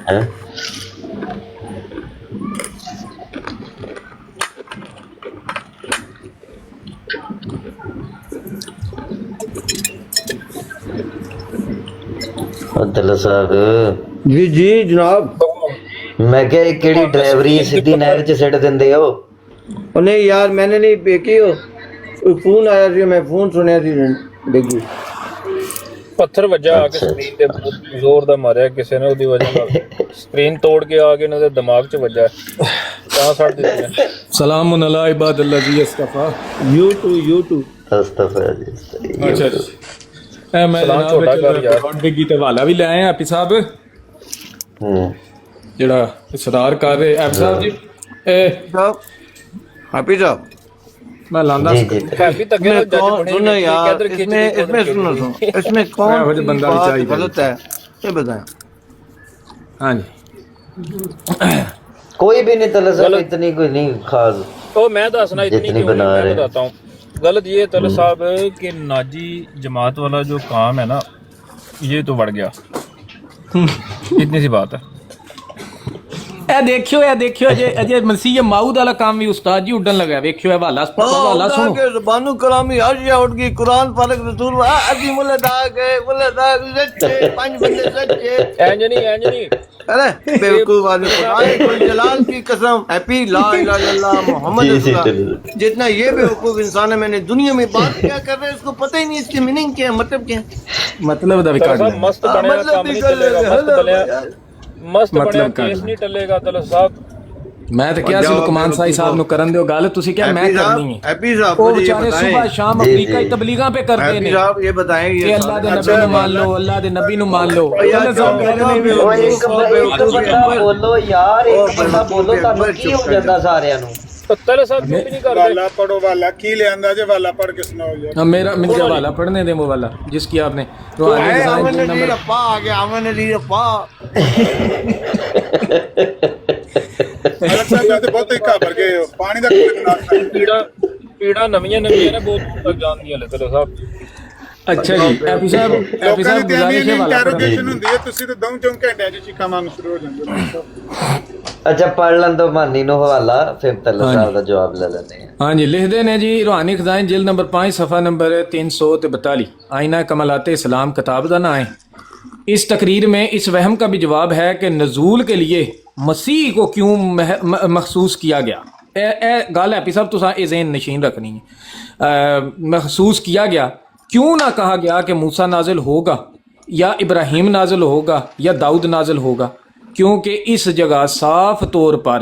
ہے عبداللہ صاحب جی جی جناب. میں کیا ایک کیڑی ڈرائیوری سیدھی نہر چ سٹ دے ہو. نہیں یار میں نے نہیں دیکھی ہو. فون آیا تھی میں فون سنیا تھی ڈگی. پتھر وجہ آ کے اچھا سکرین تے اچھا بہت زور دا ماریا کسی نے، دی وجہ نال سکرین توڑ کے آ کے انہاں دے دماغ چ وجہ ہے، سڑ دیتی ہے. سلام علی عباد اللہ جی اصطفیٰ. You to. استغفر جی اچھا جی میں سلام جناب چھوٹا کر یار. ریکارڈ ڈگی تے حوالہ بھی لے آئے ہیں ایپی صاحب جڑا اصرار کر رہے. ایپی صاحب جی صاحب حافظ صاحب میں لاندہ جی جی سکتا ہیپی اس تکے میں تو جج کون بنے ہی سنو بیٹھی ہے کہ یار ادھر اس کھچ میں دی کہ اس ادھر میں کھچ سنو دی. سنو اس میں کون یہ سی بندہ بھی بات چاہیے غلط ہے یہ بتائیں. ہاں جی. کوئی بھی نہیں طلعت صاحب، غلط اتنی کوئی نہیں خاص او میں دسنا اتنی جتنی کیوں نہیں، بنا میں رہے بتاتا ہوں. غلط یہ ہے طلعت صاحب کہ ناجی جماعت والا جو کام ہے نا یہ تو بڑھ گیا، اتنی سی بات ہے. اے دیکھیو اجے مسیح ماؤد والا کام بھی استاد جی اڈن لگا. ویکھیو حوالہ خدا سنو. کے زبانو کلامی حج اٹھ گئی قرآن پاک رسول ادی ملے داغ سچے پانچ بندے سچے. اینج نہیں ارے یہ بیوقوف آدمی، طلعت صاحب خدائے ذل جلال کی قسم ہیپی لا الہ الا اللہ محمد جی رسول جی اللہ. جتنا یہ بیوقوف انسان ہے میں نے دنیا میں بات کیا کر رہے ہیں اس کو پتہ ہی نہیں اس کی میننگ کیا ہے، مطلب کیا ہے. مطلب دا بھی طلعت کٹ صاحب لینا. مست بنیا مطلب کام بھی نہیں کر چلے گا، مست بنیا مطلب کٹ کیس لینا. نہیں ٹلے گا طلعت صاحب. میں تو کیا سی جاؤ لقمان سائی صاحب نو کرن دیو گل تسی کیا میں کرنی ہے. ہیپی صاحب وہ مجھے یہ بیچارے بتائیں، صبح شام جی افریقہ جی تبلیغاں پہ کرتے ہیپی نے صاحب یہ بتائیں یہ کہ اللہ دے سارے نبی نو مان لو، اللہ دے نبی نو مان لو. یار طلعت صاحب چپ کہہ رہے بے نے وہ وقوف ایک بے بندہ وقوف بولو یار، ایک بندہ بولو تانوں کی چپ ہو کر جا. جاتا سارے نو. تو طلعت صاحب چپ ہی نہیں کرتے. والا پڑھو، والا کی لے آندا جے، والا پڑھ کے سناؤ یار. میرا مجھے سنو جی حوالہ پڑھنے دیں وہ والا جس کی آپ نے تو روحانی اے غذائیں امن جلد علی نمبر. اپا آ گیا، امن علی اپا. طارق صاحب تے بہت ہی گھبر گئے ہو، پانی دا کوئی گلاس نہ دے. پیڑا نویاں نے بہت دور تک جان دیا لے طلعت صاحب. اچھا جی ایپی لوکاں دی صاحب تے اینی گزارش ہے حوالہ پڑھن جی دی. انٹروگیشن جی ہوندی ہے، تسی تے دوں چوں گھنٹے چ چیخاں مارنا شروع ہو جاندے ہو. اچھا پڑھ لین دو مانی نو حوالہ، پھر طلعت ہاں جی صاحب دا جواب لے لینے ہیں. ہاں جی لکھ دے نے جی روحانی خزائیں جلد نمبر 5 صفحہ نمبر 342 آئینہ کمالات اسلام کتاب دا نا ہے. اس تقریر میں اس وہم کا بھی جواب ہے کہ نزول کے لیے مسیح کو کیوں مخصوص کیا گیا. اے گل ہے صاحب تساں اے ذہن نشین رکھنی ہے. مخصوص کیا گیا کیوں نہ کہا گیا کہ موسیٰ نازل ہوگا یا ابراہیم نازل ہوگا یا داؤد نازل ہوگا، کیونکہ اس جگہ صاف طور پر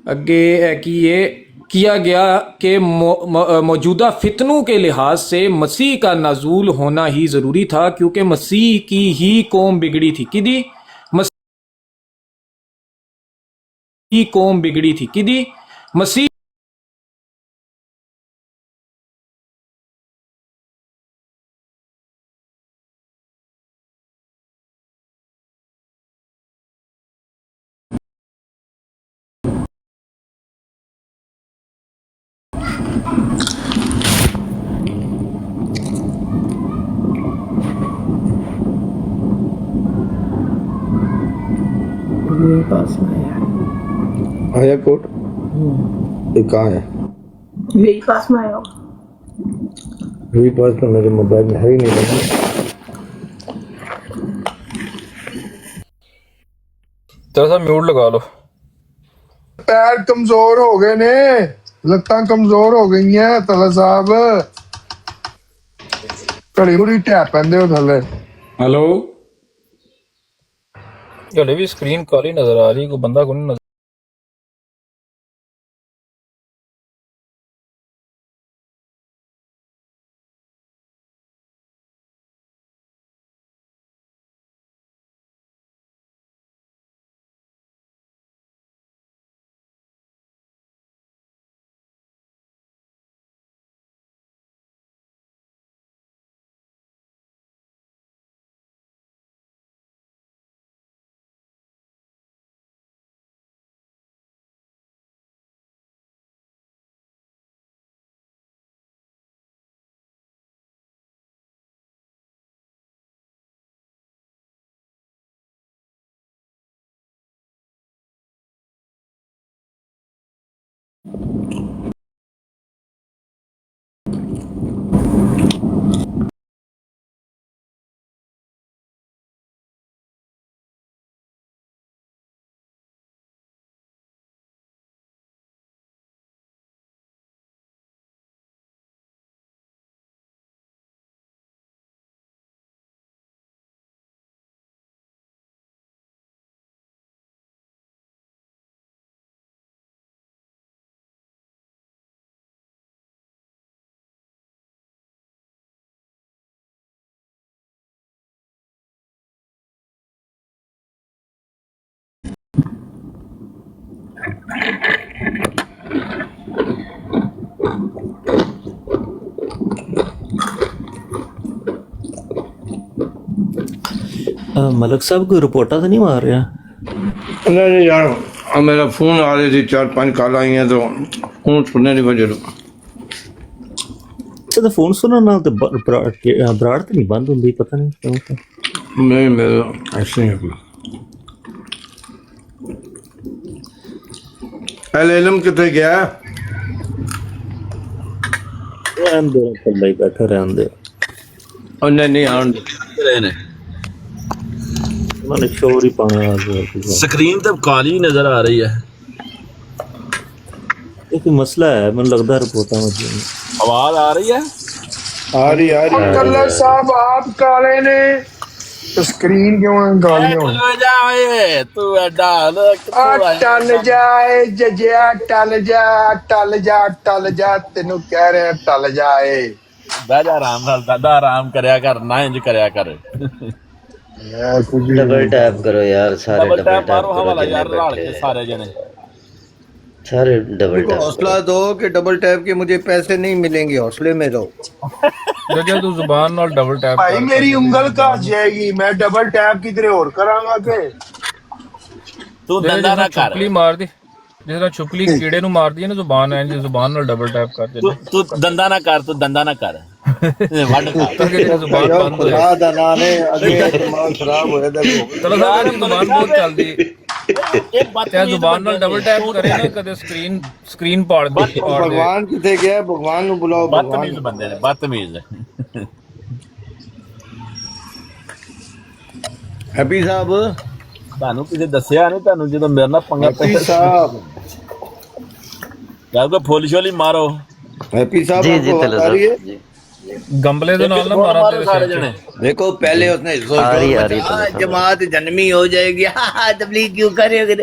آگے یہ کیا گیا کہ موجودہ فتنوں کے لحاظ سے مسیح کا نزول ہونا ہی ضروری تھا، کیونکہ مسیح کی ہی قوم بگڑی تھی. کدی مسیح قوم بگڑی تھی کدی مسیح آیا کوٹ یہ کہاں ہے؟ یہی پاس میں آیا ہوں. میرے پاس تو میرے موبائل میں ہے ہی نہیں. طلعت صاحب میوٹ لگا لو. پیر کمزور ہو گئے نے، لتاں کمزور ہو گئی ہیں طلعت صاحب. گھڑی گھڑی ٹیپ پہندے ہو تھلے. ہلو ہلے بھی سکرین کالی نظر آ رہی، کوئی بندہ کو نہیں نظر ملک صاحب کوئی رپورٹا تو نہیں مار رہا؟ نہیں یار میرا فون آ رہی تھی 4-5 کال آئی ہیں تو فون سننے نہیں بجے اچھا تو فون سننا نال تے براڑ تے نہیں بند ہوندی، پتہ نہیں کیوں. نہیں میرا ایسے ہی کوئی اہل علم کتنے گیا؟ رہن دے کلے ہی بیٹھا رہن دے. انہیں نہیں آن انہوں نے شور ہی پانا آ گیا. سکرین تو کالی نظر آ رہی ہے. یہ کوئی مسئلہ ہے، مجھے لگتا ہے رپورٹاں وجہ آواز آ رہی ہے؟ آ رہی آ رہی کلر صاحب آپ کالے نے تو اسکرین کیوں گالیاں ہوئی؟ تو ایڈا ٹل جائے ججیا ٹل جا ٹل جا ٹل جا تینوں کہہ رہے ہیں ٹل جائے. بہ جا آرام نال دادا، آرام کریا کر، نہ انج کریا کر. ڈبل ٹیپ کرو یار، سارے ڈبل ڈبل ٹیپ ٹیپ مارو کرو حوالہ جنے یار رال بیٹھے کے سارے جنے. سارے ڈبل ٹیپ حوصلہ دو کہ ڈبل ٹیپ کے مجھے پیسے نہیں ملیں گے، حوصلے میں رہو. جب تو زبان نال ڈبل ٹیپ بھائی میری انگل کاٹ جائے گی، میں ڈبل ٹیپ کی طرح اور کراں گا کہ تو دندا نہ کر. چھپلی مار دی، جس طرح چھپلی کیڑے نو مار دی نا زبان ہے، زبان نال ڈبل ٹیپ کر دے. تو دندا نہ کر، تو دندا نہ کر. وڈ کر زبان بند ہو جائے. خدا دا نام ہے، اگے دماغ خراب ہویا دیکھو. چلو صاحب میری زبان بہت چلدی، تے زبان نال ڈبل ٹیپ کرے نا کدے سکرین پاڑ دے. بھگوان کتے گیا؟ بھگوان نو بلاؤ. بدتمیز بندے نے، بدتمیز. ہیپی صاحب، تانوں کسے دسیا نہیں؟ تانوں جدوں میرے نال پنگا ہیپی صاحب، یا کوئی پھول شولی مارو. ہیپی صاحب جی آپ جی کو تلے بتا رہی ہے؟ گمبلے دے نال نہ مارا مارو تیرے سارے سر جنے. دیکھو پہلے اس نے آ رہی تلے جماعت جنمی ہو جائے گی، تبلیغ کیوں کرے گا؟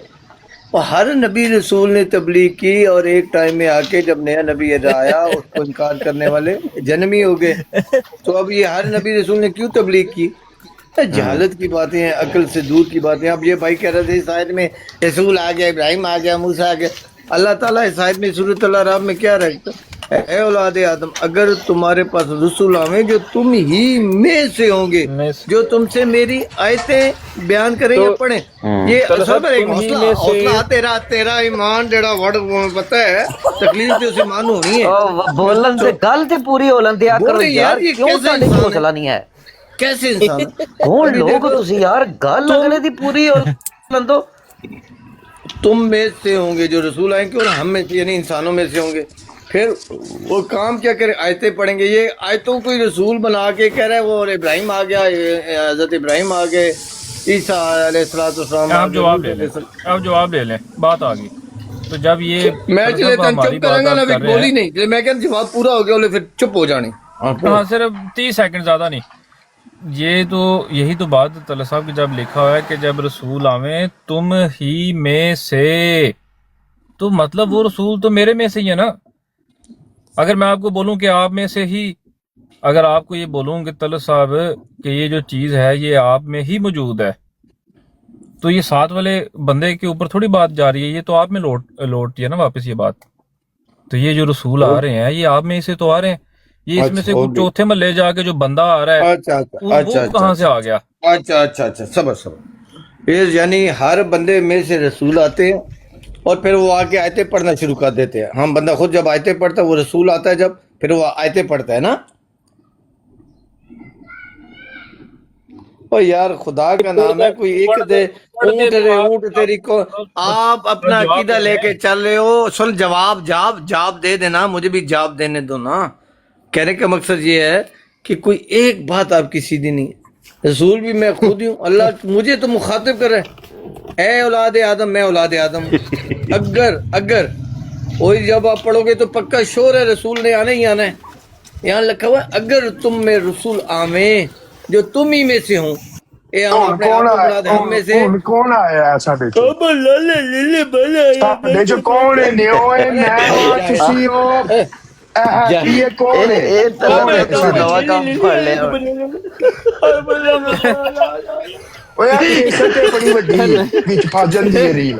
اور ہر نبی رسول نے تبلیغ کی، اور ایک ٹائم میں آ کے جب نیا نبی آیا اس کو انکار کرنے والے جنمی ہو گئے. تو اب یہ ہر نبی رسول نے کیوں تبلیغ کی؟ جہالت کی باتیں ہیں، عقل سے دور کی باتیں. اب یہ بھائی کہہ رہے تھے اس آیت میں رسول آ گیا، ابراہیم آ گیا، موسیٰ آ گیا. اللہ تعالیٰ اس آیت میں سورۃ العراف میں کیا رکھتا؟ اے اولاد آدم، اگر تمہارے پاس رسول آویں جو تم ہی میں سے ہوں گے، جو تم سے میری آیتیں بیان کریں یا پڑھیں. یہ اصل پر ایک حوصلہ تیرا ایمان جڑا وڑ پتہ ہے تکلیف تے اسی مان ہونی ہے. بولن تے گل تے پوری ہولن دیا کرو بولے یار، یہ کیوں کیسے ساڈے انسان حوصلہ نہیں ہے؟ کیسے انسان ہے؟ کون لوگ تسی یار، گل اگلے دی پوری ہولن دو. تم میں سے ہوں گے جو رسول آئیں گے، اور ہم میں سے یعنی انسانوں میں سے ہوں گے. پھر وہ کام کیا کرے؟ آیتیں پڑھیں گے. یہ آیتوں کوئی رسول بنا کے کہہ رہا ہے وہ ابراہیم آ گیا، حضرت ابراہیم آ گئے، عیسیٰ علیہ السلام. آپ جواب لے لیں، آپ جواب لے لیں، بات آ گئی. تو جب یہ میں چلے تن چپ کریں گا نا، پھر بولی نہیں، میں کہتا جواب پورا ہو گیا بولے پھر چپ ہو جانے. ہاں صرف 30 سیکنڈ، زیادہ نہیں. یہ تو یہی تو بات طلع صاحب کی جب لکھا ہوا ہے کہ جب رسول آویں تم ہی میں سے، تو مطلب وہ رسول تو میرے میں سے ہی ہے نا. اگر میں آپ کو بولوں کہ آپ میں سے ہی، اگر آپ کو یہ بولوں کہ طلع صاحب کہ یہ جو چیز ہے یہ آپ میں ہی موجود ہے، تو یہ ساتھ والے بندے کے اوپر تھوڑی بات جا رہی ہے، یہ تو آپ میں لوٹتی ہے نا واپس یہ بات. تو یہ جو رسول آ رہے ہیں یہ آپ میں سے تو آ رہے ہیں. یہ اس میں سے چوتھے محلے جا کے جو بندہ آ رہا ہے وہ کہاں سے آ گیا؟ اچھا اچھا اچھا، صبر. یعنی ہر بندے میں سے رسول آتے ہیں اور پھر وہ آ کے آیتیں پڑھنا شروع کر دیتے ہیں. ہم بندہ خود جب آیتیں پڑھتا ہے، وہ رسول آتا ہے جب، پھر وہ آیتیں پڑھتا ہے نا. او یار خدا کا نام ہے، کوئی ایک دے اونٹ تیری کو. آپ اپنا عقیدہ لے کے چل رہے ہو. سن، جواب دے دینا، مجھے بھی جواب دینے دو نا. کہنے کا مقصد یہ ہے کہ کوئی ایک بات آپ کی سیدھی نہیں. رسول بھی میں خود ہوں، اللہ مجھے تو مخاطب کر رہا ہے، اے اولاد آدم، میں اولاد آدم ہوں. اگر وہی جب آپ پڑھو گے تو پکا شور ہے رسول نے آنا ہی آنا ہے. یہاں لکھا ہوا ہے اگر تم میں رسول آویں جو تم ہی میں سے ہوں. کون آیا ہے ساڈے چ؟ ساڈے چ کون ہے؟ نیو ہے، میں ہاں، تسی ہو، یہ کون ہے؟ اے طلع تے دوا کام پڑھ لے. اوے یار کیسٹ بڑی وڈی وچ پھس جاندی ہے ریل.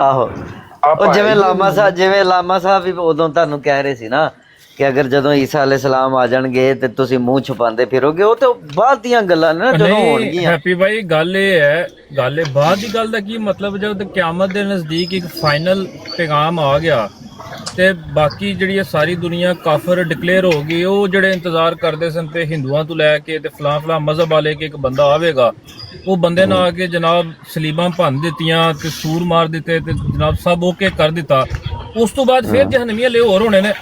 ਆਹੋ ਉਹ ਜਿਵੇਂ ਲਾਮਾ ਸਾਹਿਬ ਵੀ ਉਦੋਂ ਤੁਹਾਨੂੰ ਕਹਿ ਰਹੇ ਸੀ ਨਾ ਕਿ ਅਗਰ ਜਦੋਂ ਈਸਾ ਅਲੈਹ ਸਲਾਮ ਆ ਜਾਣਗੇ ਤੇ ਤੁਸੀਂ ਮੂੰਹ ਛੁਪਾਉਂਦੇ ਫਿਰੋਗੇ, ਉਹ ਤੇ ਬਾਅਦ ਦੀਆਂ ਗੱਲਾਂ ਨੇ ਨਾ ਜਦੋਂ ਨਹੀਂ ਹੋਣਗੀਆਂ। ਹੈਪੀ ਭਾਈ ਗੱਲ ਇਹ ਹੈ, ਗੱਲ ਇਹ ਬਾਅਦ ਦੀ ਗੱਲ ਦਾ ਕੀ ਮਤਲਬ, ਜਦ ਕਿਆਮਤ ਦੇ ਨਜ਼ਦੀਕ ਇੱਕ ਫਾਈਨਲ ਪੈਗਾਮ ਆ ਗਿਆ ਤੇ ਬਾਕੀ ਜਿਹੜੀ ਸਾਰੀ ਦੁਨੀਆ ਕਾਫਰ ਡਿਕਲੇਅਰ ਹੋ ਗਈ, ਉਹ ਜਿਹੜੇ ਇੰਤਜ਼ਾਰ ਕਰਦੇ ਸਨ ਤੇ ਹਿੰਦੂਆਂ ਤੋਂ ਲੈ ਕੇ ਤੇ ਫਲਾਂ ਫਲਾਂ ਮਜ਼ਹਬ ਵਾਲੇ ਕਿ ਇੱਕ ਬੰਦਾ ਆਵੇਗਾ, ਉਹ ਬੰਦੇ ਨਾਲ ਆ ਕੇ ਜਨਾਬ ਸਲੀਬਾਂ ਭੰਨ ਦਿੱਤੀਆਂ ਤੇ ਸੂਰ ਮਾਰ ਦਿੱਤੇ ਤੇ ਜਨਾਬ ਸਭ ਓਕੇ ਕਰ ਦਿੱਤਾ। ਉਸ ਤੋਂ ਬਾਅਦ ਫਿਰ ਜਹਨਮੀਆਂ ਲੈ ਹੋਰ ਹੋਣੇ ਨੇ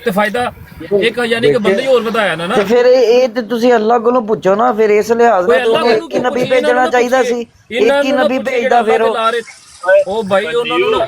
ਤੇ ਫਾਇਦਾ ਇੱਕ ਯਾਨੀ ਕਿ ਬੰਦੇ ਹੀ ਹੋਰ ਵਧਾਇਆ ਨਾ। ਤੇ ਫਿਰ ਇਹ ਤੇ ਤੁਸੀਂ ਅੱਲਾਹ ਕੋਲੋਂ ਪੁੱਛੋ ਨਾ, ਫਿਰ ਇਸ ਲਿਹਾਜ਼ ਨਾਲ ਉਹਨੂੰ ਇੱਕ ਹੀ ਨਬੀ ਭੇਜਣਾ ਚਾਹੀਦਾ ਸੀ, ਇੱਕ ਹੀ ਨਬੀ ਭੇਜਦਾ ਫਿਰ ਉਹ ਭਾਈ ਉਹਨਾਂ ਨੂੰ ਨਾ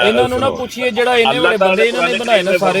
ਇਹਨਾਂ ਨੂੰ ਨਾ ਪੁੱਛੀਏ ਜਿਹੜਾ ਇਹਨੇ ਵਾਲੇ ਬੰਦੇ ਇਹਨਾਂ ਨੇ ਬਣਾਏ ਨੇ ਸਾਰੇ।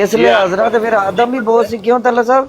ਇਸ ਲਿਹਾਜ਼ ਨਾਲ ਤੇ ਫਿਰ ਆਦਮ ਵੀ ਬਹੁਤ ਸੀ, ਕਿਉਂ ਤੱਲਾ ਸਾਹਿਬ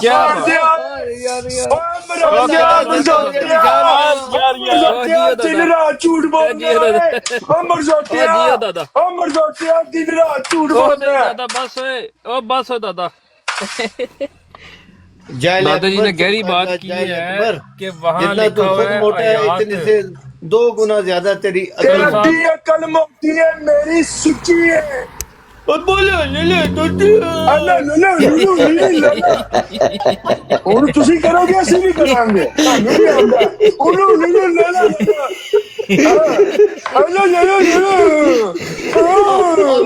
کیا دن رات جھوٹ بولنا ہے مرزوٹیا دن رات جھوٹ بولنا ہے دادا بس ہوئے او بس ہو دادا جائل دادا جی نے اکبر، گہری بات کی جائل ہے اکبر، کہ وہاں جتنا تو لکھا خود ہوا ہے موٹا ہے آیات اتنے سے 2 گنا زیادہ تیری عقل ہے۔ تیری عقل موٹی ہے میری سچی ہے بولو لے تو ਹੁਣ ਤੁਸੀਂ ਕਰੋਗੇ ਅਸੀਂ ਵੀ ਕਰਾਂਗੇ ਤੁਹਾਨੂੰ ਵੀ ਆਉਂਦਾ ਉਹਨੂੰ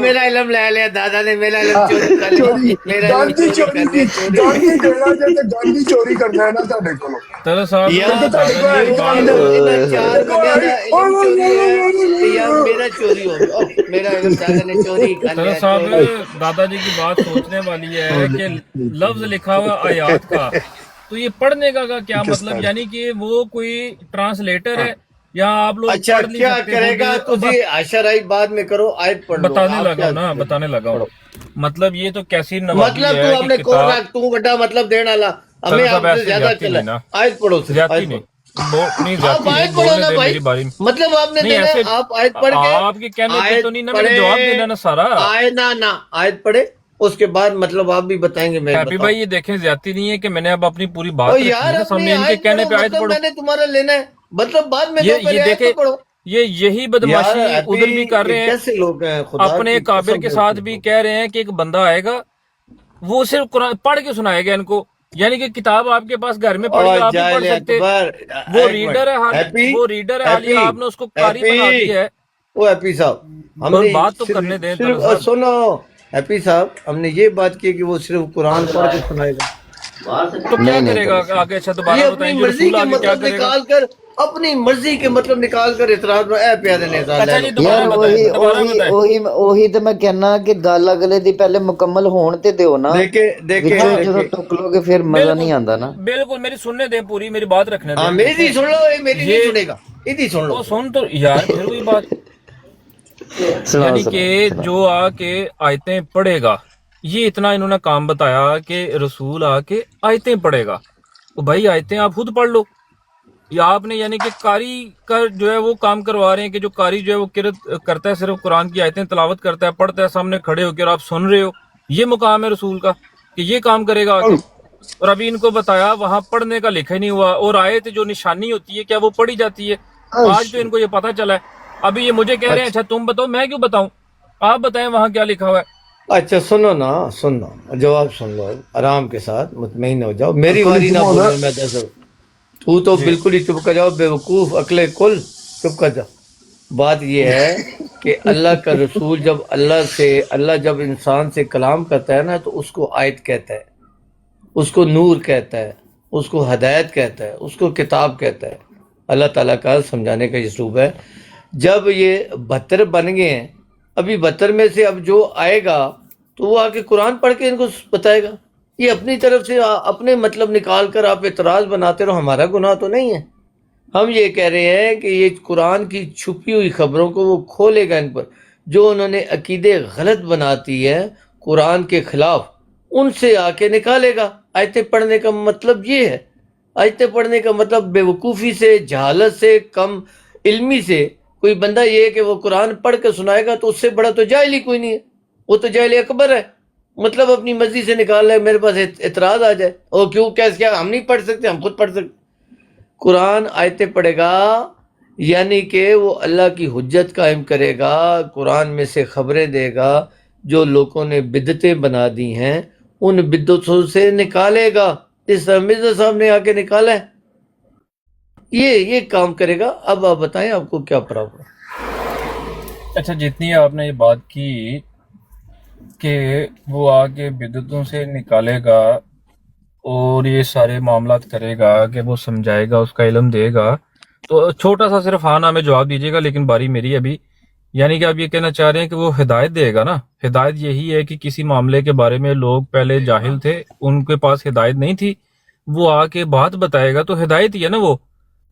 میرا علم لے لیا دادا نے میرا علم چوری کر لیا میرا علم ਗਾਂਧੀ ਚੋਰੀ کر لیا ਗਾਂਧੀ ਦੇਣਾ ਜੇ ਤੇ ਗਾਂਧੀ ਚੋਰੀ ਕਰਨਾ ਹੈ ਨਾ ਤੁਹਾਡੇ ਕੋਲੋਂ ترا صاحب یار دادا جی کی بات انہاں 4 بندیاں دا علم چوری ہے یا میرا چوری ہو گیا میرا علم دادا نے چوری کر ترا لیا صاحب دادا جی کی بات سوچنے والی ہے کہ لفظ لکھا ہوا آیات کا تو یہ پڑھنے کا کیا مطلب یعنی کہ وہ کوئی ٹرانسلیٹر ہے یا آپ لوگ اچھا پڑھ نہیں کیا سکتے کرے گا تجھے اشرائی بعد میں کرو آیت پڑھ لو بتانے آپ لگا کیا نا بتانے لگا ہوں مطلب یہ تو کیسی نوابی مطلب تو ہے ہم نے کہ کون کتاب رکھ تو بڑا مطلب دینے والا ہمیں صاحب آپ سے ایسے زیادہ زیادتی چلا نہیں نا آیت پڑھو سے زیادتی آیت نہیں پڑھو نہیں آپ زیادتی آیت نہیں پڑھو بولنے نا دے بھائی میری باری میں مطلب آپ نے نہیں دینا ایسے ہے آپ آیت پڑھ کے آپ کے کہنے پہ تو نہیں نا میں نے جواب دینا نا سارا آئے نہ آیت پڑھے اس کے بعد مطلب آپ بھی بتائیں گے میں ہیپی بھائی یہ دیکھیں زیادتی نہیں ہے کہ میں نے اب اپنی پوری بات او رکھی یار ہے نا اپنی سامنے ان کے آیت کہنے پڑھو پہ آیت مطلب پڑھو میں نے تمہارا لینا ہے مطلب بعد میں تو یہ پہلے آیت دیکھیں تو پڑھو یہی یار بدماشی ادھر بھی کر رہے ہیں کیسے لوگ ہیں خدا اپنے کی کابر قسم کے سے ساتھ بھی کہہ رہے ہیں کہ ایک بندہ آئے گا وہ صرف قرآن پڑھ کے سنائے گا ان کو یعنی کہ کتاب آپ کے پاس گھر میں پڑھی اور آپ نہیں پڑھ جاہل سکتے اکبر وہ ریڈر ہے ہیپی وہ ریڈر ہے حالی آپ نے اس کو قاری بنا دی ہے وہ ہیپی صاحب ہم نے بات تو کرنے دیں صرف طلعت صاحب سنو ہیپی صاحب ہم نے یہ بات کی کہ وہ صرف قرآن پڑھ کے سنائے گا تو کیا کرے گا آگے اچھا یہ دوبارہ اپنی بتائیں جو مرضی رسول کے آگے کیا مطلب کرے گا نکال کر اپنی مرضی کے مطلب نکال کر اعتراض میں اے پیارے نے اچھا جی ਯਾਰ دوبارہ بتائیں ਉਹੀ ਤੇ ਮੈਂ ਕਹਿਣਾ ਕਿ ਗੱਲ ਅਗਲੇ ਦੀ ਪਹਿਲੇ ਮੁਕੰਮਲ ਹੋਣ ਤੇ ਦਿਓ ਨਾ دیکھیں ਵਿੱਚੋਂ ਜਦੋਂ ਟੁੱਕ ਲੋਗੇ ਫਿਰ ਮਜ਼ਾ ਨਹੀਂ ਆਉਂਦਾ ਨਾ بالکل میری سننے دیں پوری میری بات رکھنے ہاں دیں میری سن لو یہ میری نہیں سنے گا ادھی سن لو وہ سن تو یار پھر وہی بات ਸੁਣਾਓ یعنی کہ جو آ کے آیتیں پڑھے گا یہ اتنا انہوں نے کام بتایا کہ رسول آ کے آیتیں پڑھے گا تو بھائی آیتیں آپ خود پڑھ لو یا آپ نے یعنی کہ قاری کا جو ہے وہ کام کروا رہے ہیں کہ جو قاری جو ہے وہ قرات کرتا ہے صرف قرآن کی آیتیں تلاوت کرتا ہے پڑھتا ہے سامنے کھڑے ہو کے اور آپ سن رہے ہو یہ مقام ہے رسول کا کہ یہ کام کرے گا آگے اور ابھی ان کو بتایا وہاں پڑھنے کا لکھا ہی نہیں ہوا اور آیت جو نشانی ہوتی ہے کیا وہ پڑھی جاتی ہے آج تو ان کو یہ پتہ چلا ہے ابھی یہ مجھے کہہ رہے ہیں اچھا تم بتاؤ میں کیوں بتاؤں آپ بتائیں وہاں کیا لکھا ہوا ہے اچھا سنو نا سنو جواب سن لو آرام کے ساتھ مطمئن ہو جاؤ میری واری نہ بولو میں دس تو تو بالکل ہی چپ کر جاؤ بے وقوف عقل کل چپ کر جاؤ بات یہ ہے کہ اللہ کا رسول جب اللہ جب انسان سے کلام کرتا ہے نا تو اس کو آیت کہتا ہے اس کو نور کہتا ہے اس کو ہدایت کہتا ہے اس کو کتاب کہتا ہے اللہ تعالیٰ کا سمجھانے کا اسلوب ہے جب یہ 72 بن گئے ہیں ابھی 72 میں سے اب جو آئے گا تو وہ آ کے قرآن پڑھ کے ان کو بتائے گا یہ اپنی طرف سے اپنے مطلب نکال کر آپ اعتراض بناتے رہو ہمارا گناہ تو نہیں ہے ہم یہ کہہ رہے ہیں کہ یہ قرآن کی چھپی ہوئی خبروں کو وہ کھولے گا ان پر جو انہوں نے عقیدے غلط بناتی ہے قرآن کے خلاف ان سے آ کے نکالے گا آیتیں پڑھنے کا مطلب یہ ہے آیتیں پڑھنے کا مطلب بے وقوفی سے جہالت سے کم علمی سے کوئی بندہ یہ ہے کہ وہ قرآن پڑھ کے سنائے گا تو اس سے بڑا تو جاہل ہی کوئی نہیں ہے وہ تو جاہل اکبر ہے مطلب اپنی مرضی سے نکال لے میرے پاس اعتراض آ جائے اور کیوں کیا ہم نہیں پڑھ سکتے ہم خود پڑھ سکتے قرآن آیتیں پڑھے گا یعنی کہ وہ اللہ کی حجت قائم کرے گا قرآن میں سے خبریں دے گا جو لوگوں نے بدعتیں بنا دی ہیں ان بدعتوں سے نکالے گا اس طرح مرزا صاحب نے آ کے نکالا ہے یہ کام کرے گا اب آپ بتائیں آپ کو کیا پرابلم اچھا جتنی آپ نے یہ بات کی کہ وہ آگے بدعتوں سے نکالے گا اور یہ سارے معاملات کرے گا کہ وہ سمجھائے گا اس کا علم دے گا تو چھوٹا سا صرف ہاں نہ میں جواب دیجیے گا لیکن باری میری ابھی یعنی کہ آپ یہ کہنا چاہ رہے ہیں کہ وہ ہدایت دے گا نا ہدایت یہی ہے کہ کسی معاملے کے بارے میں لوگ پہلے جاہل تھے ان کے پاس ہدایت نہیں تھی وہ آ کے بات بتائے گا تو ہدایت ہی ہے نا وہ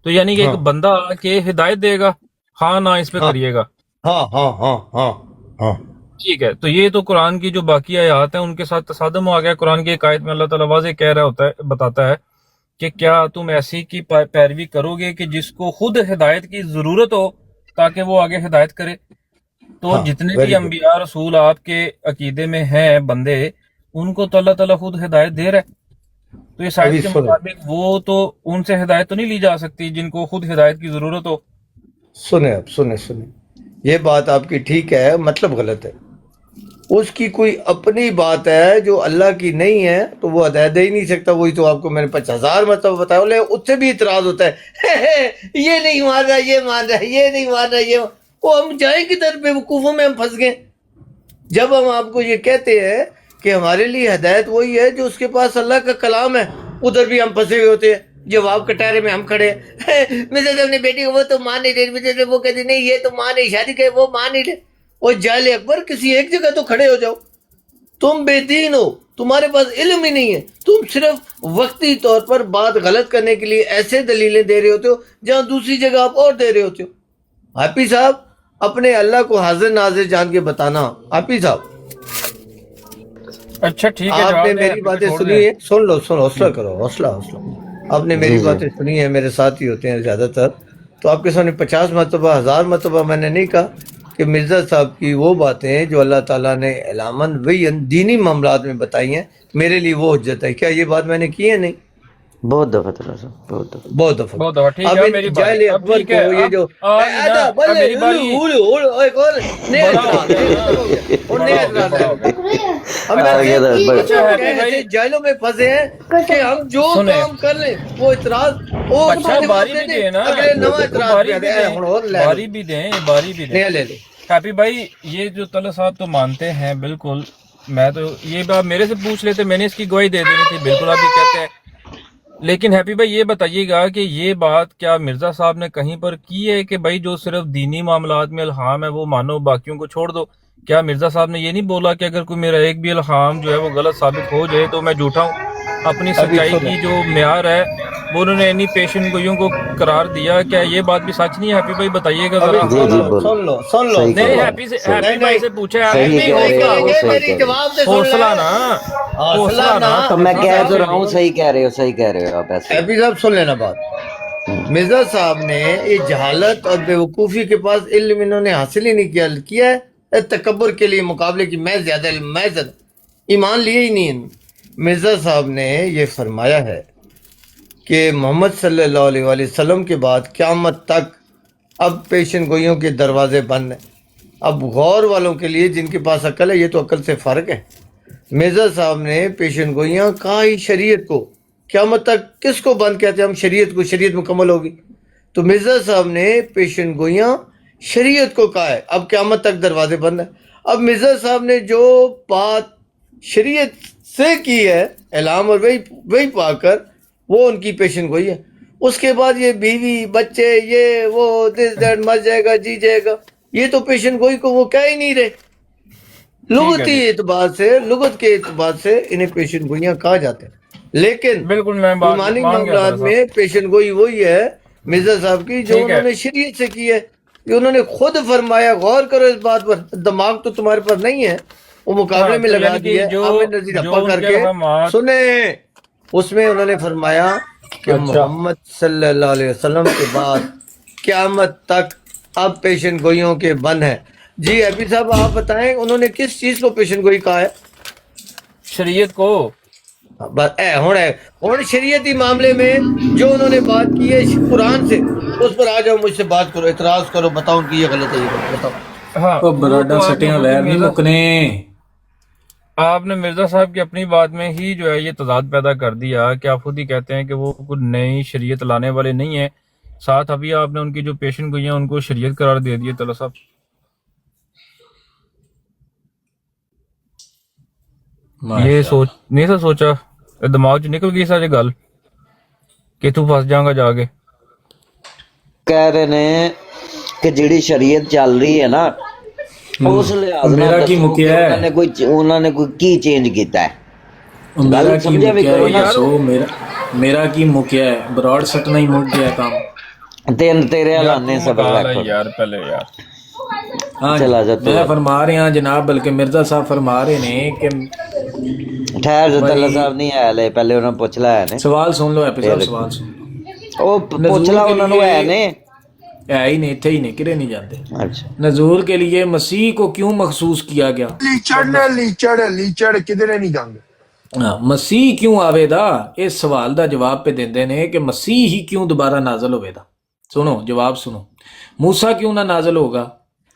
تو یعنی کہ ایک بندہ آ کے ہدایت دے گا ہاں نہ اس پہ کریے گا ہاں ٹھیک ہے، تو یہ تو قرآن کی جو باقی آیات ہیں ان کے ساتھ تصادم ہو گیا. قرآن کی ایک آیت میں اللہ تعالیٰ واضح کہہ رہا ہوتا ہے، بتاتا ہے کہ کیا تم ایسی کی پیروی کرو گے کہ جس کو خود ہدایت کی ضرورت ہو تاکہ وہ آگے ہدایت کرے. تو جتنے بھی انبیاء رسول آپ کے عقیدے میں ہیں بندے، ان کو تو اللہ تعالیٰ خود ہدایت دے رہا ہے. تو اس آیت کے مطابق وہ تو ان سے ہدایت تو نہیں لی جا سکتی جن کو خود ہدایت کی ضرورت ہو. سنیں اب سنیں یہ بات آپ کی ٹھیک ہے، مطلب غلط ہے. اس کی کوئی اپنی بات ہے جو اللہ کی نہیں ہے تو وہ ہدایت دے ہی نہیں سکتا. وہی تو آپ کو میں نے 50,000 مرتبہ بتایا. بولے اس سے بھی اعتراض ہوتا ہے یہ نہیں مان رہا، یہ مان رہا ہے، یہ نہیں مان رہا، یہ وہ ہم جائیں کدھر پہ وقوفوں میں ہم پھنس گئے. جب ہم آپ کو یہ کہتے ہیں کہ ہمارے لیے ہدایت وہی ہے جو اس کے پاس اللہ کا کلام ہے، ادھر بھی ہم پھنسے ہوئے ہوتے ہیں. جواب کٹارے میں ہم کھڑے ہیں. مثلا اپنے بیٹی کو وہ تو مان نہیں رہے، وہ کہتے نہیں یہ تو مان نہیں، شادی کہ وہ مان نہیں رہے. وہ جاہل اکبر، کسی ایک جگہ تو کھڑے ہو جاؤ. تم بے دین ہو، تمہارے پاس علم ہی نہیں ہے، تم صرف وقتی طور پر بات غلط کرنے کے لیے ایسے دلیلیں دے رہے ہوتے ہو جہاں دوسری جگہ آپ اور دے رہے ہوتے ہو. حافظ صاحب اپنے اللہ کو حاضر ناظر جان کے بتانا. حافظ صاحب اچھا ٹھیک ہے، آپ نے میری باتیں سنی ہیں، سن لو، حوصلہ کرو، حوصلہ. آپ نے میری باتیں سنی ہیں، میرے ساتھ ہی ہوتے ہیں زیادہ تر. تو آپ کے سامنے 50 مرتبہ 1000 مرتبہ میں نے نہیں کہا کہ مرزا صاحب کی وہ باتیں جو اللہ تعالیٰ نے علامن دینی معاملات میں بتائی ہیں میرے لیے وہ حجت ہے. کیا یہ بات میں نے کی ہے؟ نہیں، بہت دفعہ تھا صاحب، بہت دفعہ. بہت دفعہ. ٹھیک ہے، میری جاہل اکبر کو یہ جو میری باری جائلوں میں پھنسے ہیں کہ ہم جو کام کر لیں وہ اعتراض باری بھی دیں. ہیپی بھائی یہ جو طلعت صاحب تو مانتے ہیں بالکل، میں تو یہ بات میرے سے پوچھ لیتے، میں نے اس کی گواہی دے دینی تھی. بالکل آپ یہ کہتے ہیں، لیکن ہیپی بھائی یہ بتائیے گا کہ یہ بات کیا مرزا صاحب نے کہیں پر کی ہے کہ بھائی جو صرف دینی معاملات میں الہام ہے وہ مانو، باقیوں کو چھوڑ دو؟ کیا مرزا صاحب نے یہ نہیں بولا کہ اگر کوئی میرا ایک بھی الہام جو ہے وہ غلط ثابت ہو جائے تو میں جھوٹا ہوں؟ اپنی سچائی کی جو معیار ہے وہ انہوں نے انہی پیشن گوئیوں کو قرار دیا. کیا یہ بات بھی سچ نہیں ہے؟ ہیپی بھائی بتائیے گا ذرا. سن لو نہیں، ہیپی بھائی سے پوچھا ہے، حوصلہ نا. تو میں کہہ تو رہا ہوں، صحیح کہہ رہے ہو آپ. ایسے ہیپی صاحب سن لینا بات. مرزا صاحب نے یہ جہالت اور بے وقوفی کے پاس علم انہوں نے حاصل ہی نہیں کیا ہے تکبر کے لیے مقابلے کی. میں زیادہ ایمان لیے ہی نہیں. مرزا صاحب نے یہ فرمایا ہے کہ محمد صلی اللہ علیہ وآلہ وسلم کے بعد قیامت تک اب پیشن گوئیوں کے دروازے بند ہیں. اب غور والوں کے لیے جن کے پاس عقل ہے، یہ تو عقل سے فرق ہے. مرزا صاحب نے پیشن گوئیاں کہا ہی شریعت کو. قیامت تک کس کو بند کہتے ہیں ہم؟ شریعت کو. شریعت مکمل ہوگی تو مرزا صاحب نے پیشن گوئیاں شریعت کو کہا ہے. اب قیامت تک دروازے بند ہیں. اب مرزا صاحب نے جو بات شریعت سے کی ہے اعلام اور وہی پا کر وہ ان کی پیشن گوئی ہے. اس کے بعد یہ بیوی بچے یہ وہ مر جائے گا جی جائے گا، یہ تو پیشن گوئی کو وہ کہہ ہی نہیں رہے. لغت کے اعتبار سے انہیں پیشن گوئیاں کہا جاتے ہیں. لیکن بالکل ایمانی معاملات میں پیشن گوئی وہی ہے مرزا صاحب کی جو انہوں نے شریعت سے کی ہے. کہ انہوں نے خود فرمایا، غور کرو اس بات پر، دماغ تو تمہارے پاس نہیں ہے، وہ مقابلے میں لگا دیا نظیر اپا کر کے سنیں. اس میں انہوں نے فرمایا کہ محمد صلی اللہ علیہ وسلم کے بعد قیامت تک اب پیشن گوئیوں کے بند ہیں. جی حفیظ صاحب آپ بتائیں انہوں نے کس چیز کو پیشن گوئی کہا ہے؟ شریعت کو. ہوں شریعتی معاملے میں جو انہوں نے بات کی ہے قرآن سے، اس پر آ جاؤ، مجھ سے بات کرو، اعتراض کرو، بتاؤ کہ یہ غلط ہے، یہ بتاؤ. براڈا سٹیاں ویر نہیں مکنے. آپ نے مرزا صاحب کی اپنی بات میں ہی جو ہے یہ تضاد پیدا کر دیا کہ آپ خود ہی کہتے ہیں کہ وہ کوئی نئی شریعت لانے والے نہیں ہیں، ساتھ ابھی آپ نے ان کی جو پیشن گوئیاں ان کو شریعت قرار دے دیے. طلعت صاحب یہ سوچ نہیں سا سوچا، دماغ چ نکل گئی ساری گل کہ تو پھس جاؤں گا جا کے. کہہ رہے ہیں کہ جڑی شریعت چل رہی ہے نا اس لحاظ انہوں نے کوئی کی چینج کیتا ہے. میرا کی مکیا ہے، براڈ سٹنا ہی مک گیا کام. تیرے ہلانے سب یار پہلے یار ہاں چلا جا تو میں فرما رہا جناب بلکہ مرزا صاحب فرما رہے نے کہ ٹھہر جو تلا صاحب نہیں آیا لے پہلے انہوں نے پوچھ لا ہے نے سوال سن لو ایپی صاحب سوال سن لو وہ پوچھ لا انہوں نے ہے نے ہے ہی نہیں تھے ہی نہیں کرے نہیں جاتے اچھا نزول کے لیے مسیح کو کیوں مخصوص کیا گیا لیچڑ کدھر نہیں جاندے مسیح کیوں آوے دا اس سوال دا جواب پہ دیندے نے کہ مسیح ہی کیوں دوبارہ نازل ہوئے دا سنو جواب سنو موسیٰ کیوں نہ نازل ہوگا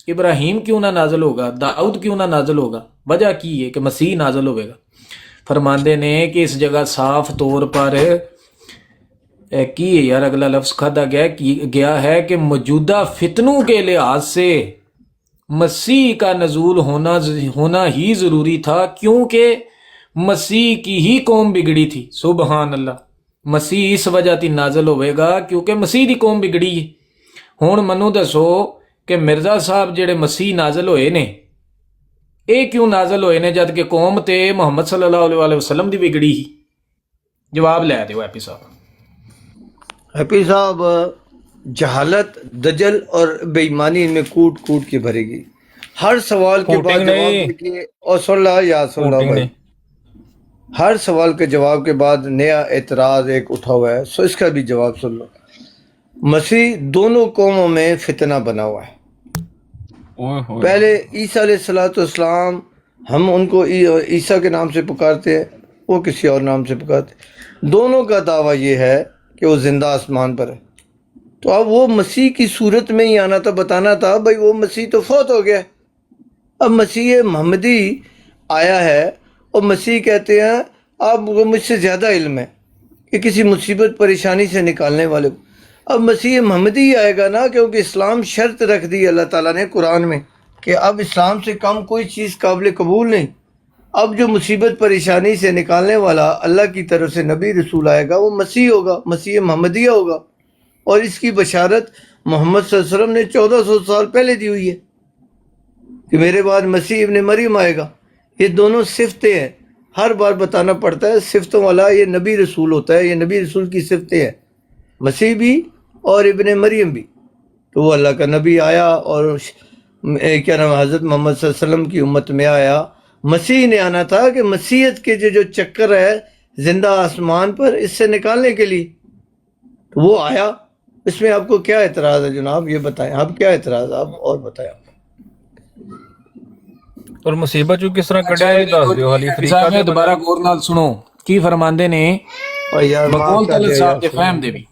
ابراہیم کیوں نہ نازل ہوگا داؤد کیوں نہ نازل ہوگا وجہ کی ہے کہ مسیح نازل ہوئے گا فرماندے نے کہ اس جگہ صاف طور پر کی یار اگلا لفظ کھدا گیا ہے کہ موجودہ فتنوں کے لحاظ سے مسیح کا نزول ہونا ہی ضروری تھا کیونکہ مسیح کی ہی قوم بگڑی تھی سبحان اللہ مسیح اس وجہ تی نازل ہوئے گا کیونکہ مسیح دی قوم بگڑی ہے ہن منو دسو کہ مرزا صاحب جڑے مسیح نازل ہوئے نے اے کیوں نازل ہوئے نے جد کہ قوم تے محمد صلی اللہ علیہ وسلم دی بگڑی ہی جواب لے دیو ایپی صاحب ہیپی صاحب جہالت دجل اور بے ایمانی ان میں کوٹ کوٹ کے بھرے گی ہر سوال کے بعد جواب دیکھیے اور سن لا یا سن لا بھائی ہر سوال کے جواب کے بعد نیا اعتراض ایک اٹھا ہوا ہے سو اس کا بھی جواب سن لو مسیح دونوں قوموں میں فتنہ بنا ہوا ہے پہلے عیسیٰ علیہ السلام ہم ان کو عیسیٰ کے نام سے پکارتے ہیں وہ کسی اور نام سے پکارتے ہیں دونوں کا دعویٰ یہ ہے کہ وہ زندہ آسمان پر ہے تو اب وہ مسیح کی صورت میں ہی آنا تھا بتانا تھا بھائی وہ مسیح تو فوت ہو گیا اب مسیح محمدی آیا ہے اور مسیح کہتے ہیں آپ کو مجھ سے زیادہ علم ہے کہ کسی مصیبت پریشانی سے نکالنے والے کو اب مسیح محمدی ہی آئے گا نا کیونکہ اسلام شرط رکھ دی اللہ تعالیٰ نے قرآن میں کہ اب اسلام سے کم کوئی چیز قابل قبول نہیں اب جو مصیبت پریشانی سے نکالنے والا اللہ کی طرف سے نبی رسول آئے گا وہ مسیح ہوگا مسیح محمدیہ ہوگا اور اس کی بشارت محمد صلی اللہ علیہ وسلم نے 1400 سال پہلے دی ہوئی ہے کہ میرے بعد مسیح ابن مریم آئے گا یہ دونوں صفتیں ہیں ہر بار بتانا پڑتا ہے صفتوں والا یہ نبی رسول ہوتا ہے یہ نبی رسول کی صفتیں ہیں مسیح بھی اور ابن مریم بھی تو وہ اللہ کا نبی آیا اور کیا نام حضرت محمد صلی اللہ علیہ وسلم کی امت میں آیا مسیح نے آنا تھا کہ مسیحیت کے جو چکر ہے زندہ آسمان پر اس سے نکالنے کے لیے وہ آیا اس میں آپ کو کیا اعتراض ہے جناب یہ بتائیں آپ کیا اعتراض آپ اور بتائیں اور مصیبت جو کس طرح کٹیا ہے دس دیو حالی صاحب میں دوبارہ غور نال سنو کی فرماندے نے بقول طلعت صاحب کے فہم دے بھی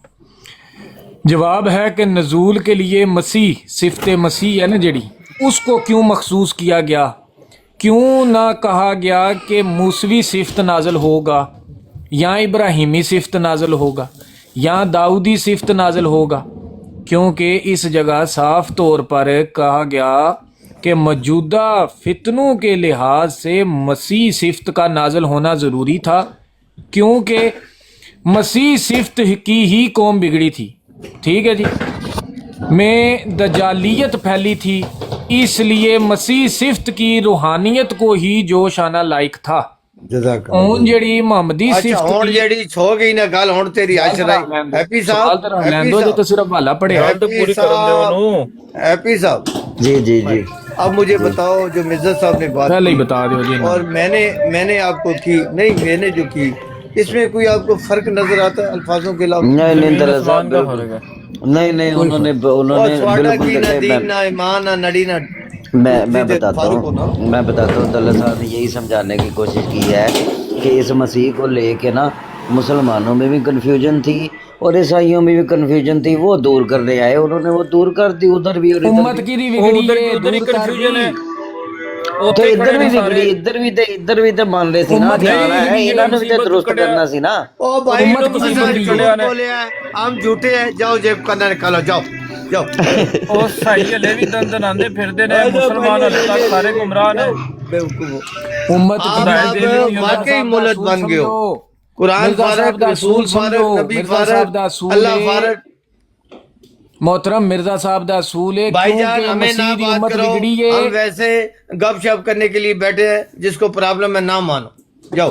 جواب ہے کہ نزول کے لیے مسیح صفت مسیح ہے نا جڑی اس کو کیوں مخصوص کیا گیا کیوں نہ کہا گیا کہ موسوی صفت نازل ہوگا یا ابراہیمی صفت نازل ہوگا یا داؤدی صفت نازل ہوگا کیونکہ اس جگہ صاف طور پر کہا گیا کہ موجودہ فتنوں کے لحاظ سے مسیح صفت کا نازل ہونا ضروری تھا کیونکہ مسیح صفت کی ہی قوم بگڑی تھی ٹھیک ہے جی میں دجالیت پھیلی تھی اس لیے مسیح صفت کی روحانیت کو ہی جوش آنا لائق تھا اون جڑی محمدی صفت ہون جڑی چھو گئی نا گل ہون تیری اشرائی ہیپی صاحب لیندو جو تو صرف والا پڑھیا ہیپی صاحب جی جی جی اب مجھے بتاؤ جو مرزا صاحب نے بات پہلے ہی بتا دیو جی اور میں نے آپ کو کی نہیں میں نے جو کی اس میں کوئی آپ کو فرق نظر آتا ہے الفاظوں کے علاوہ نہیں نہیں انہوں نے دین نہ ایمان نہ نڑی نہ میں بتاتا ہوں طلعت صاحب نے یہی سمجھانے کی کوشش کی ہے کہ اس مسیح کو لے کے نا مسلمانوں میں بھی کنفیوژن تھی اور عیسائیوں میں بھی کنفیوژن تھی وہ دور کرنے آئے انہوں نے وہ دور کر دی ادھر بھی امت کی بگڑی ہے تو ادھر بھی تے مان رہے سی نا انہوں نے بھی تے درست کرنا سی نا او بھائی ہم جھوٹے ہیں جاؤ جیب کا نکالو جاؤ جاؤ او صحیح علی بھی دندن آندے پھردے نے مسلمان ہلے تک سارے گمراہ نے امت واقعی ملت بن گئے ہو قرآن فارغ رسول فارغ نبی فارغ اللہ فارغ محترم مرزا صاحب دا اصول ہے بھائی جان ہمیں نہ بات کرو ہم ویسے گپ شپ کرنے کے لیے بیٹھے ہیں جس کو پرابلم ہے نہ مانو جاؤ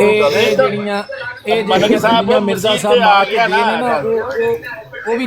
ਇਹ ਜਿਹੜੀਆਂ ਗੰਦੀਆਂ ਮਿਰਜ਼ਾ ਸਾਹਿਬ ਮਾਰ ਕੇ ਗਏ ਨੇ ਨਾ ਉਹ ਵੀ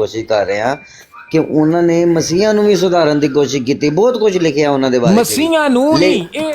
ਕੋਸ਼ਿਸ਼ ਕਰ ਰਿਹਾ ਕਿ ਉਹਨਾਂ ਨੇ ਮਸੀਹਾਂ ਨੂੰ ਵੀ ਸੁਧਾਰਨ ਦੀ ਕੋਸ਼ਿਸ਼ ਕੀਤੀ। ਬਹੁਤ ਕੁਝ ਲਿਖਿਆ ਉਹਨਾਂ ਦੇ ਬਾਰੇ। ਮਸੀਹਾਂ ਨੂੰ ਨਹੀਂ ਇਹ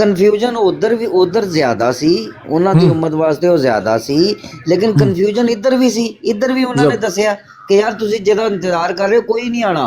ਕਨਫਿਊਜ਼ਨ ਉਧਰ ਜ਼ਿਆਦਾ ਸੀ ਉਹਨਾਂ ਦੀ ਉਮਤ ਵਾਸਤੇ ਉਹ ਜ਼ਿਆਦਾ ਸੀ ਲੇਕਿਨ ਕਨਫਿਊਜ਼ਨ ਇੱਧਰ ਵੀ ਸੀ। ਇੱਧਰ ਵੀ ਉਹਨਾਂ ਨੇ ਦੱਸਿਆ ਕਿ ਯਾਰ ਤੁਸੀਂ ਜਿਹਦਾ ਇੰਤਜ਼ਾਰ ਕਰ ਰਹੇ ਹੋ ਕੋਈ ਨਹੀਂ ਆਣਾ।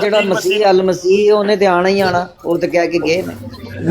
ਜਿਹੜਾ ਮਸੀਹ ਅਲ ਮਸੀਹ ਉਹਨੇ ਤੇ ਆਣਾ ਹੀ ਆਣਾ। ਉਹ ਤੇ ਕਹਿ ਕੇ ਗਏ ਨੇ।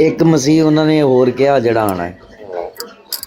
ਇੱਕ ਮਸੀਹ ਉਹਨਾਂ ਨੇ ਹੋਰ ਕਿਹਾ ਜਿਹੜਾ ਆਣਾ ਹੈ।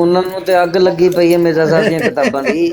ਉਹਨਾਂ ਨੂੰ ਤੇ ਅੱਗ ਲੱਗੀ ਪਈ ਹੈ ਮਿਰਜ਼ਾ ਸਾਹਿਬ ਦੀਆਂ ਕਿਤਾਬਾਂ ਦੀ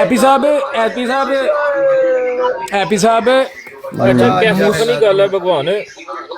ਐਪੀ ਸਾਹਿਬ ਅੱਛਾ ਕਿਹੋ ਫਨੀ ਗੱਲ ਹੈ ਭਗਵਾਨ,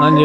ਹਾਂਜੀ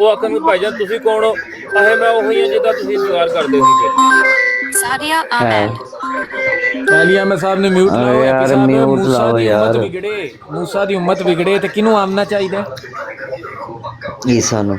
ਉਹ ਆਖਣ ਭਾਈ ਜਾਨ ਤੁਸੀਂ ਕੌਣ ਹੋ? ਆਹੇ ਮੈਂ ਉਹੀ ਹਾਂ ਜਿਹਦਾ ਤੁਸੀਂ ਇੰਤਜ਼ਾਰ ਕਰਦੇ ਸੀਗੇ। ਸਾਰੀਆ ਆਮੈਨ ਅਲੀ ਅਹਿਮਦ ਸਾਹਿਬ ਨੇ ਮਿਊਟ ਲਾਓ। ਯਾਰ, ਐਪੀ ਸਾਹਿਬ mute ਮੂਸਾ ਲਾਓ ਦੀ ਯਾਰ। ਉਮਤ ਵਿਗੜੇ, ਮੂਸਾ ਦੀ ਉਮਤ ਵਿਗੜੇ ਤੇ ਕਿਹਨੂੰ ਆਮਨਾ ਚਾਹੀਦਾ? ਈਸਾ ਨੂੰ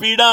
ਪੀੜਾ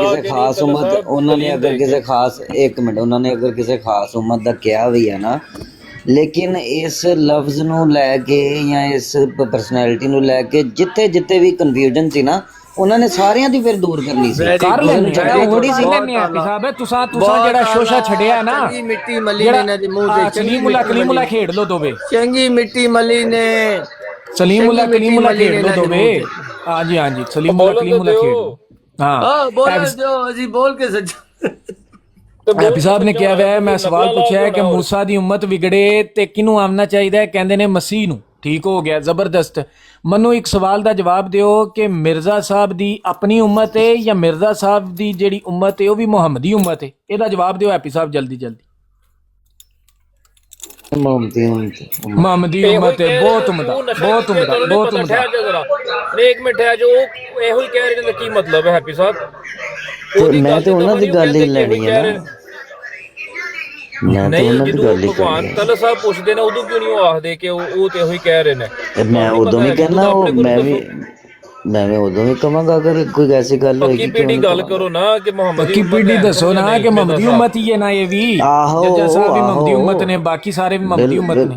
ਕਿਸੇ ਖਾਸ ਉਮਤ, ਉਹਨਾਂ ਨੇ ਅਗਰ ਕਿਸੇ ਖਾਸ, ਇੱਕ ਮਿੰਟ, ਉਹਨਾਂ ਨੇ ਅਗਰ ਕਿਸੇ ਖਾਸ ਉਮਤ ਦਾ ਕਿਹਾ ਵੀ ਹੈ ਨਾ, ਲੇਕਿਨ ਇਸ ਲਫ਼ਜ਼ ਨੂੰ ਲੈ ਕੇ ਜਾਂ ਇਸ ਪਰਸਨੈਲਿਟੀ ਨੂੰ ਲੈ ਕੇ ਜਿੱਥੇ ਜਿੱਥੇ ਵੀ ਕਨਫਿਊਜ਼ਨ ਸੀ ਨਾ, ਉਹਨਾਂ ਨੇ ਸਾਰਿਆਂ ਦੀ ਫਿਰ ਦੂਰ ਕਰਨੀ ਸੀ। ਕਰ ਲੈਣੇ ਥੋੜੀ ਸੀ ਲੈਣੇ ਐਪੀ ਸਾਹਿਬ। ਤੁਸੀਂ ਜਿਹੜਾ ਸ਼ੋਸ਼ਾ ਛੱਡਿਆ ਨਾ, ਚੰਗੀ ਮਿੱਟੀ ਮਲੀ ਨੇ ਇਹਨਾਂ ਦੇ ਮੂੰਹ ਤੇ, ਕਲੀਮੁਲਾ ਖੇਡ ਲੋ ਦੋਵੇ। ਚੰਗੀ ਮਿੱਟੀ ਮਲੀ ਨੇ, ਸਲੀਮੁਲਾ ਕਲੀਮੁਲਾ ਖੇਡ ਲੋ ਦੋਵੇ। ਹਾਂਜੀ ਹਾਂਜੀ ਸਲੀਮੁਲਾ ਕਲੀਮੁਲਾ ਖੇਡ। ਹਾਂ ਬੋਲ ਜੋ ਅਸੀਂ ਬੋਲ ਕੇ ਸੱਚ। ਐਪੀ ਸਾਹਿਬ ਨੇ ਕਿਹਾ ਹੋਇਆ, ਮੈਂ ਸਵਾਲ ਪੁੱਛਿਆ ਹੈ ਕਿ ਮੂਸਾ ਦੀ ਉਮਤ ਵਿਗੜੇ ਤੇ ਕਿਹਨੂੰ ਆਮਨਾ ਚਾਹੀਦਾ ਹੈ? ਕਹਿੰਦੇ ਨੇ ਮਸੀਹ ਨੂੰ। ਠੀਕ ਹੋ ਗਿਆ, ਜ਼ਬਰਦਸਤ। ਮੈਨੂੰ ਇੱਕ ਸਵਾਲ ਦਾ ਜਵਾਬ ਦਿਓ ਕਿ ਮਿਰਜ਼ਾ ਸਾਹਿਬ ਦੀ ਆਪਣੀ ਉਮਤ ਹੈ ਜਾਂ ਮਿਰਜ਼ਾ ਸਾਹਿਬ ਦੀ ਜਿਹੜੀ ਉਮਤ ਹੈ ਉਹ ਵੀ ਮੁਹੰਮਦੀ ਉਮਤ ਹੈ? ਇਹਦਾ ਜਵਾਬ ਦਿਓ ਐਪੀ ਸਾਹਿਬ ਜਲਦੀ ਜਲਦੀ। ਮੁਹੰਮਦੀ ਉਮਤ ਹੈ। ਬਹੁਤ ਉਮਦਾ, ਬਹੁਤ ਉਮਦਾ, ਬਹੁਤ ਉਮਦਾ। ਇੱਕ ਮਿੰਟ ਹੈ ਜੋ ਇਹੋ ਹੀ ਕਹਿ ਰਹੇ ਨੇ, ਕੀ ਮਤਲਬ ਹੈ ਹੈਪੀ ਸਾਹਿਬ? ਮੈਂ ਤੇ ਉਹਨਾਂ ਦੀ ਗੱਲ ਹੀ ਲੈਣੀ ਹੈ ਨਾ, ਮੈਂ ਤੇ ਉਹਨਾਂ ਦੀ ਗੱਲ ਹੀ ਭਗਵਾਨ ਕਰਨੀ ਤਲ ਸਾਹਿਬ ਪੁੱਛਦੇ ਨੇ ਉਦੋਂ ਕਿਉਂ ਨਹੀਂ ਉਹ ਆਖਦੇ ਕਿ ਉਹ ਤੇ ਇਹੋ ਹੀ ਕਹਿ ਰਹੇ ਨੇ? ਹੈ। ਮੈਂ ਉਦੋਂ ਵੀ ਕਹਿਣਾ, ਮੈਂ ਵੀ ਉਦੋਂ ਵੀ ਕਵਾਂਗਾ ਅਗਰ ਕੋਈ ਐਸੀ ਗੱਲ ਹੋਏਗੀ। ਪੱਕੀ ਪੀੜੀ ਗੱਲ ਕਰੋ ਨਾ ਕਿ ਮੁਹੰਮਦੀ ਪੱਕੀ ਪੀੜੀ ਦੱਸੋ ਨਾ ਕਿ ਮੁਹੰਮਦੀ ਉਮਤ ਹੀ ਹੈ ਨਾ। ਇਹ ਵੀ ਜੱਜਾ ਸਾਹਿਬ ਵੀ ਮੁਹੰਮਦੀ ਉਮਤ ਨੇ, ਬਾਕੀ ਸਾਰੇ ਵੀ ਮੁਹੰਮਦੀ ਉਮਤ ਨੇ।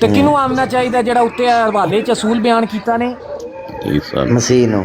ਤੇ ਕਿਹਨੂੰ ਆਮਨਾ ਚਾਹੀਦਾ ਜਿਹੜਾ ਉੱਤੇ ਹਵਾਲੇ 'ਚ ਅਸੂਲ ਬਿਆਨ ਕੀਤਾ ਨੇ? ਮਸੀਹ ਨੂੰ।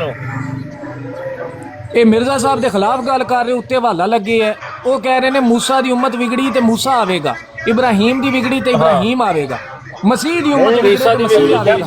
ਨੂੰ ਇਹ ਮਿਰਜ਼ਾ ਸਾਹਿਬ ਦੇ ਖਿਲਾਫ ਗੱਲ ਕਰ ਰਹੇ, ਉੱਤੇ ਹਵਾਲਾ ਲੱਗੇ ਹੈ। ਉਹ ਕਹਿ ਰਹੇ ਨੇ ਮੂਸਾ ਦੀ ਉਮਤ ਵਿਗੜੀ ਤੇ ਮੂਸਾ ਆਵੇਗਾ, ਇਬਰਾਹੀਮ ਦੀ ਵਿਗੜੀ ਤੇ ਇਬਰਾਹੀਮ ਆਵੇਗਾ, ਮਸੀਹ ਦੀ ਉਮਤ ਵਿਗੜੀ ਤੇ ਮਸੀਹ ਆਵੇਗਾ।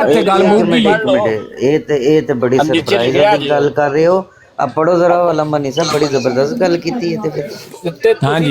ਇੱਥੇ ਗੱਲ ਮੁੱਕ ਗਈ। ਇਹ ਤੇ ਬੜੀ ਸਰਪ੍ਰਾਈਜ਼ ਦੀ ਗੱਲ ਕਰ ਰਹੇ ਹੋ। ਆ ਪੜੋ ਜ਼ਰਾ ਵਾਲਾ ਮਨੀ ਸਾਹਿਬ, ਬੜੀ ਜ਼ਬਰਦਸਤ ਗੱਲ ਕੀਤੀ ਹੈ ਤੇ ਫਿਰ। ਹਾਂਜੀ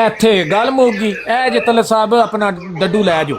ਇੱਥੇ ਗੱਲ ਮੁੱਕ ਗਈ। ਇਹ ਜੇ ਤਲ ਸਾਹਿਬ ਆਪਣਾ ਡੱਡੂ ਲੈ ਜਾਓ।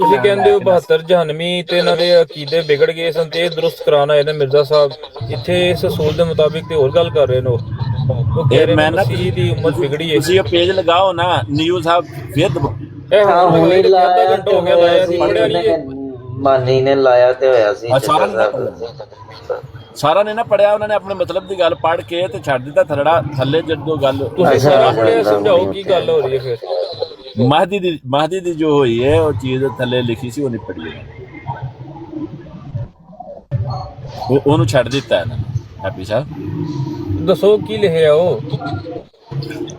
ਤੁਸੀਂ ਕਹਿੰਦੇ ਹੋ 72 ਜਹਨਮੀ ਤੇ ਇਹਨਾਂ ਦੇ ਅਕੀਦੇ ਵਿਗੜ ਗਏ ਸਨ ਤੇ ਦਰੁਸਤ ਕਰਾਣਾ ਇਹਨੇ ਮਿਰਜ਼ਾ ਸਾਹਿਬ ਇੱਥੇ ਇਸ ਅਸੂਲ ਦੇ ਮੁਤਾਬਿਕ ਤੇ ਹੋਰ ਗੱਲ ਕਰ ਰਹੇ ਨੇ। ਉਹ ਕਹਿ ਰਹੇ ਨੇ ਮਸੀਹ ਦੀ ਉਮਤ ਵਿਗੜੀ ਹੈ। ਤੁਸੀਂ ਇਹ ਪੇਜ ਲਗਾਓ ਨਾ, ਨਿਊ ਸਾਹਿਬ ਫਿਰ ਇਹ ਹੁਣੇ ਲਾਇਆ, ਘੰਟਾ ਹੋ ਗਿਆ ਲਾਇਆ ਸੀ, ਪੜਿਆ ਨਹੀਂ। ਮਾਨੀ ਨੇ ਲਾਇਆ ਤੇ ਹੋਇਆ ਸੀ ਸਾਰਾ ਨੇ ਨਾ ਪੜਿਆ, ਉਹਨਾਂ ਨੇ ਆਪਣੇ ਮਤਲਬ ਦੀ ਗੱਲ ਪੜ੍ਹ ਕੇ ਤੇ ਛੱਡ ਦਿੱਤਾ ਥੱਲੇ ਜਦੋਂ ਗੱਲ ਤੁਸੀਂ ਸਾਰਾ ਪੜਿਆ, ਸਮਝਾਓ ਕੀ ਗੱਲ ਹੋ ਰਹੀ ਹੈ। ਫਿਰ ਮਹਦੀ ਦੀ ਜੋ ਹੋਈ ਹੈ ਉਹ ਚੀਜ਼ ਥੱਲੇ ਲਿਖੀ ਸੀ ਉਹ ਨਹੀਂ ਪੜ੍ਹੀ, ਉਹਨੂੰ ਛੱਡ ਦਿੱਤਾ ਇਹਨਾਂ ਨੇ। ਹੈਪੀ ਸਾਹਿਬ ਦੱਸੋ ਕੀ ਲਿਖਿਆ ਉਹ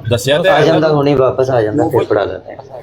ਦੱਸਿਆ ਤੇ ਆ ਜਾਂਦਾ, ਹੁਣੇ ਵਾਪਸ ਆ ਜਾਂਦਾ, ਫਿਰ ਪੜਾ ਲੈਂਦੇ।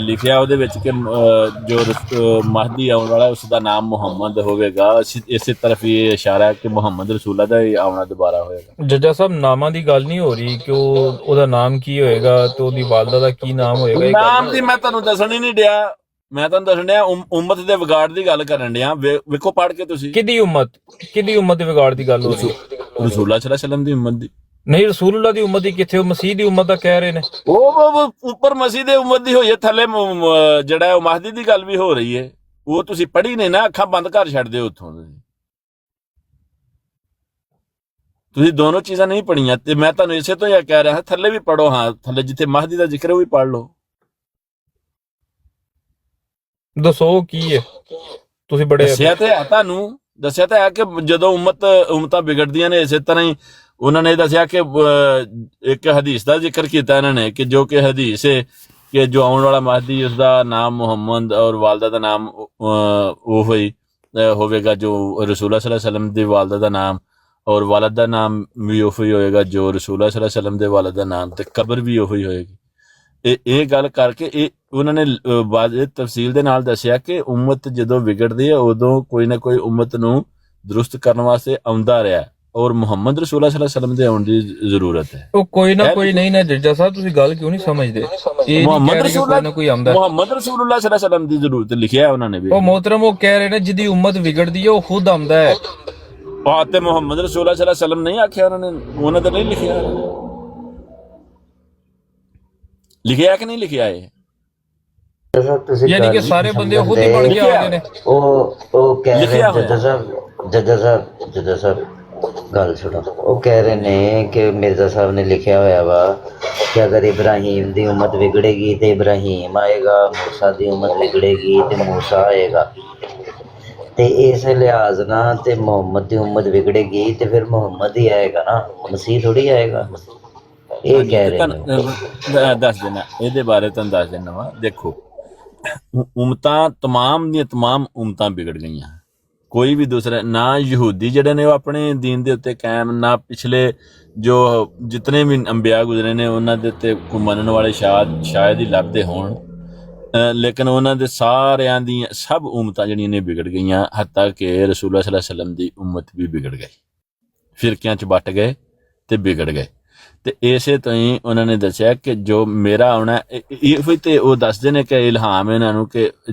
ਲਿਖਿਆ ਉਹਦੇ ਵਿੱਚ ਕਿ ਜੋ ਮਹਦੀ ਆਉਣ ਵਾਲਾ ਉਸ ਦਾ ਨਾਮ ਮੁਹੰਮਦ ਹੋਵੇਗਾ। ਇਸੇ ਤਰਫ ਇਹ ਇਸ਼ਾਰਾ ਹੈ ਕਿ ਮੁਹੰਮਦ ਰਸੂਲਾ ਦਾ ਹੀ ਆਉਣਾ ਦੁਬਾਰਾ ਹੋਏਗਾ। ਜੱਜਾ ਸਾਹਿਬ ਨਾਮਾਂ ਦੀ ਗੱਲ ਨਹੀਂ ਹੋ ਰਹੀ ਕਿ ਉਹਦਾ ਨਾਮ ਕੀ ਹੋਏਗਾ ਤੇ ਉਹਦੀ ਵਾਲਦਾ ਦਾ ਕੀ ਨਾਮ ਹੋਏਗਾ। ਇਹ ਗੱਲ ਨਾਮ ਦੀ ਮੈਂ ਤੁਹਾਨੂੰ ਦੱਸਣ ਹੀ ਨਹੀਂ ਡਿਆ, ਮੈਂ ਤੁਹਾਨੂੰ ਦੱਸਣ ਡਿਆ ਉਮਤ ਦੇ ਵਿਗਾੜ ਦੀ ਗੱਲ ਕਰਨ ਡਿਆ। ਵੇਖੋ ਪੜ੍ਹ ਕੇ ਤੁਸੀਂ, ਕਿਹਦੀ ਉਮਤ ਦੇ ਵਿਗਾੜ ਦੀ ਗੱਲ ਹੋ ਰਹੀ? ਰਸੂਲullah ਸੱਲੱਲਾਹੁ ਅਲੈਹਿ ਵਸੱਲਮ ਦੀ ਉਮਤ ਦੀ ਨਹੀਂ, ਰਸੂਲullah ਦੀ ਉਮਤ ਦੀ ਕਿੱਥੇ? ਉਹ ਮਸੀਹ ਦੀ ਉਮਤ ਦਾ ਕਹਿ ਰਹੇ ਨੇ। ਉਹ ਉੱਪਰ ਮਸੀਹ ਦੇ ਉਮਤ ਦੀ ਹੋਈ ਹੈ, ਥੱਲੇ ਜਿਹੜਾ ਉਹ ਮਹਦੀ ਦੀ ਗੱਲ ਵੀ ਹੋ ਰਹੀ ਹੈ। ਉਹ ਤੁਸੀਂ ਪੜ੍ਹੀ ਨੇ ਨਾ, ਅੱਖਾਂ ਬੰਦ ਕਰ ਛੱਡਦੇ ਹੋ ਉੱਥੋਂ। ਤੁਸੀਂ ਦੋਨੋਂ ਚੀਜ਼ਾਂ ਨਹੀਂ ਪੜ੍ਹੀਆਂ ਤੇ ਮੈਂ ਤੁਹਾਨੂੰ ਇਸੇ ਤੋਂ ਇਹ ਕਹਿ ਰਿਹਾ ਥੱਲੇ ਵੀ ਪੜ੍ਹੋ। ਹਾਂ, ਥੱਲੇ ਜਿੱਥੇ ਮਹਦੀ ਦਾ ਜ਼ਿਕਰ ਉਹ ਵੀ ਪੜ੍ਹ ਲਓ। ਦੱਸੋ ਕੀ ਹੈ? ਤੁਸੀਂ ਬੜੇ ਦੱਸਿਆ ਤਾਂ ਹੈ ਕਿ ਜਦੋਂ ਉਮਤਾਂ ਵਿਗੜਦੀਆਂ ਨੇ ਇਸੇ ਤਰ੍ਹਾਂ ਹੀ ਉਹਨਾਂ ਨੇ ਦੱਸਿਆ ਕਿ ਇੱਕ ਹਦੀਸ ਦਾ ਜ਼ਿਕਰ ਕੀਤਾ ਇਹਨਾਂ ਨੇ ਕਿ ਜੋ ਕਿ ਹਦੀਸ ਹੈ ਕਿ ਜੋ ਆਉਣ ਵਾਲਾ ਮਹਦੀ ਉਸਦਾ ਨਾਮ ਮੁਹੰਮਦ ਔਰ ਵਾਲਦਾ ਦਾ ਨਾਮ ਉਹ ਹੋਵੇਗਾ ਜੋ ਰਸੂਲullah ਸੱਲੱਲਾਹੁ ਅਲੈਹਿ ਵਸੱਲਮ ਦੀ ਵਾਲਦਾ ਦਾ ਨਾਮ ਔਰ ਵਾਲਦ ਦਾ ਨਾਮ ਵੀ ਉਹੀ ਹੋਏਗਾ ਜੋ ਰਸੂਲullah ਸੱਲੱਲਾਹੁ ਅਲੈਹਿ ਵਸੱਲਮ ਦੇ ਵਾਲਦ ਦਾ ਨਾਮ, ਤੇ ਕਬਰ ਵੀ ਉਹੀ ਹੋਏਗੀ। ਇਹ ਗੱਲ ਕਰਕੇ ਇਹ ਉਹਨਾਂ ਨੇ ਵਾਜ਼ਿਹ ਤਫਸੀਲ ਦੇ ਨਾਲ ਦੱਸਿਆ ਕਿ ਉਮਤ ਜਦੋਂ ਵਿਗੜਦੀ ਹੈ ਉਦੋਂ ਕੋਈ ਨਾ ਕੋਈ ਉਮਤ ਨੂੰ ਦਰੁਸਤ ਕਰਨ ਵਾਸਤੇ ਆਉਂਦਾ ਰਿਹਾ ਔਰ ਮੁਹੰਮਦ ਰਸੂਲullah ਸੱਲੱਲਾਹੁ ਅਲੈਹਿ ਵਸੱਲਮ ਦੇ ਆਉਣ ਦੀ ਜ਼ਰੂਰਤ ਹੈ। ਉਹ ਕੋਈ ਨਾ ਕੋਈ ਨਹੀਂ ਨਾ ਜੱਜਾ ਸਾਹਿਬ, ਤੁਸੀਂ ਗੱਲ ਕਿਉਂ ਨਹੀਂ ਸਮਝਦੇ? ਇਹ ਨਹੀਂ ਕਹਿ ਰਹੇ ਕਿ ਕੋਈ ਨਾ ਕੋਈ ਆਉਂਦਾ। ਮੁਹੰਮਦ ਰਸੂਲullah ਸੱਲੱਲਾਹੁ ਅਲੈਹਿ ਵਸੱਲਮ ਦੀ ਜ਼ਰੂਰਤ ਲਿਖਿਆ ਉਹਨਾਂ ਨੇ ਵੀ। ਉਹ ਮੋਹਤਰਮ ਉਹ ਕਹਿ ਰਹੇ ਨੇ ਜਿਹਦੀ ਉਮਤ ਵਿਗੜਦੀ ਹੈ ਉਹ ਖੁਦ ਆਉਂਦਾ ਹੈ। ਤੇ ਮੁਹੰਮਦ ਰਸੂਲullah ਸੱਲੱਲਾਹੁ ਅਲੈਹਿ ਵਸੱਲਮ ਨਹੀਂ ਆਖਿਆ ਉਹਨਾਂ ਤਾਂ ਨਹੀਂ ਲਿਖਿਆ ਕਿ ਨਹੀਂ ਲਿਖਿਆ? ਯਾਨੀ ਕਿ ਸਾਰੇ ਬੰਦੇ ਖੁਦ ਹੀ ਬਣ ਕੇ ਆਉਂਦੇ ਨੇ। ਉਹ ਕਹਿ ਰਹੇ ਜੱਜਾ ਸਾਹਿਬ ਗੱਲ ਸੁਣੋ। ਉਹ ਕਹਿ ਰਹੇ ਨੇ ਕਿ ਮਿਰਜ਼ਾ ਸਾਹਿਬ ਨੇ ਲਿਖਿਆ ਹੋਇਆ ਵਾ ਕਿ ਅਗਰ ਇਬਰਾਹੀਮ ਦੀ ਉਮਤ ਵਿਗੜੇਗੀ ਤੇ ਇਬਰਾਹੀਮ ਆਏਗਾ, ਮੂਸਾ ਦੀ ਉਮਤ ਵਿਗੜੇਗੀ ਤੇ ਮੂਸਾ ਆਏਗਾ, ਤੇ ਇਸ ਲਿਹਾਜ਼ ਨਾਲ ਤੇ ਮੁਹੰਮਦ ਦੀ ਉਮਤ ਵਿਗੜੇਗੀ ਤੇ ਫਿਰ ਮੁਹੰਮਦ ਹੀ ਆਏਗਾ ਨਾ, ਮਸੀਹ ਥੋੜੀ ਆਏਗਾ। ਇਹ ਕਹਿ ਰਹੇ ਨੇ। ਦੱਸ ਦੇਣਾ ਇਹਦੇ ਬਾਰੇ ਤੁਹਾਨੂੰ ਦੱਸ ਦੇਣਾ ਵਾ। ਦੇਖੋ ਉਮਤਾਂ ਤਮਾਮ ਦੀਆਂ ਤਮਾਮ ਉਮਤਾਂ ਵਿਗੜ ਗਈਆਂ। ਕੋਈ ਵੀ ਦੂਸਰਾ ਨਾ ਯਹੂਦੀ ਜਿਹੜੇ ਨੇ ਉਹ ਆਪਣੇ ਦੀਨ ਦੇ ਉੱਤੇ ਕਾਇਮ, ਨਾ ਪਿਛਲੇ ਜੋ ਜਿਤਨੇ ਵੀ ਅੰਬਿਆ ਗੁਜ਼ਰੇ ਨੇ ਉਹਨਾਂ ਦੇ ਉੱਤੇ ਮੰਨਣ ਵਾਲੇ ਸ਼ਾਇਦ ਹੀ ਲੱਭਦੇ ਹੋਣ, ਲੇਕਿਨ ਉਹਨਾਂ ਦੇ ਸਾਰਿਆਂ ਦੀਆਂ ਸਭ ਉਮਤਾਂ ਜਿਹੜੀਆਂ ਨੇ ਵਿਗੜ ਗਈਆਂ। ਹੱਤਾ ਕਿ ਰਸੂਲullah ਸੱਲੱਲਾਹੁ ਅਲੈਹਿ ਵਸੱਲਮ ਦੀ ਉਮਤ ਵੀ ਵਿਗੜ ਗਈ, ਫਿਰਕਿਆਂ 'ਚ ਵੱਟ ਗਏ ਤੇ ਵਿਗੜ ਗਏ। ਤੇ ਇਸੇ ਤੋਂ ਹੀ ਉਹਨਾਂ ਨੇ ਦੱਸਿਆ ਕਿ ਜੋ ਮੇਰਾ ਆਉਣਾ ਇਹ ਤੇ ਉਹ ਦੱਸਦੇ ਨੇ ਕਿ ਇਲਹਾਮ ਇਹਨਾਂ ਨੂੰ ਕਿ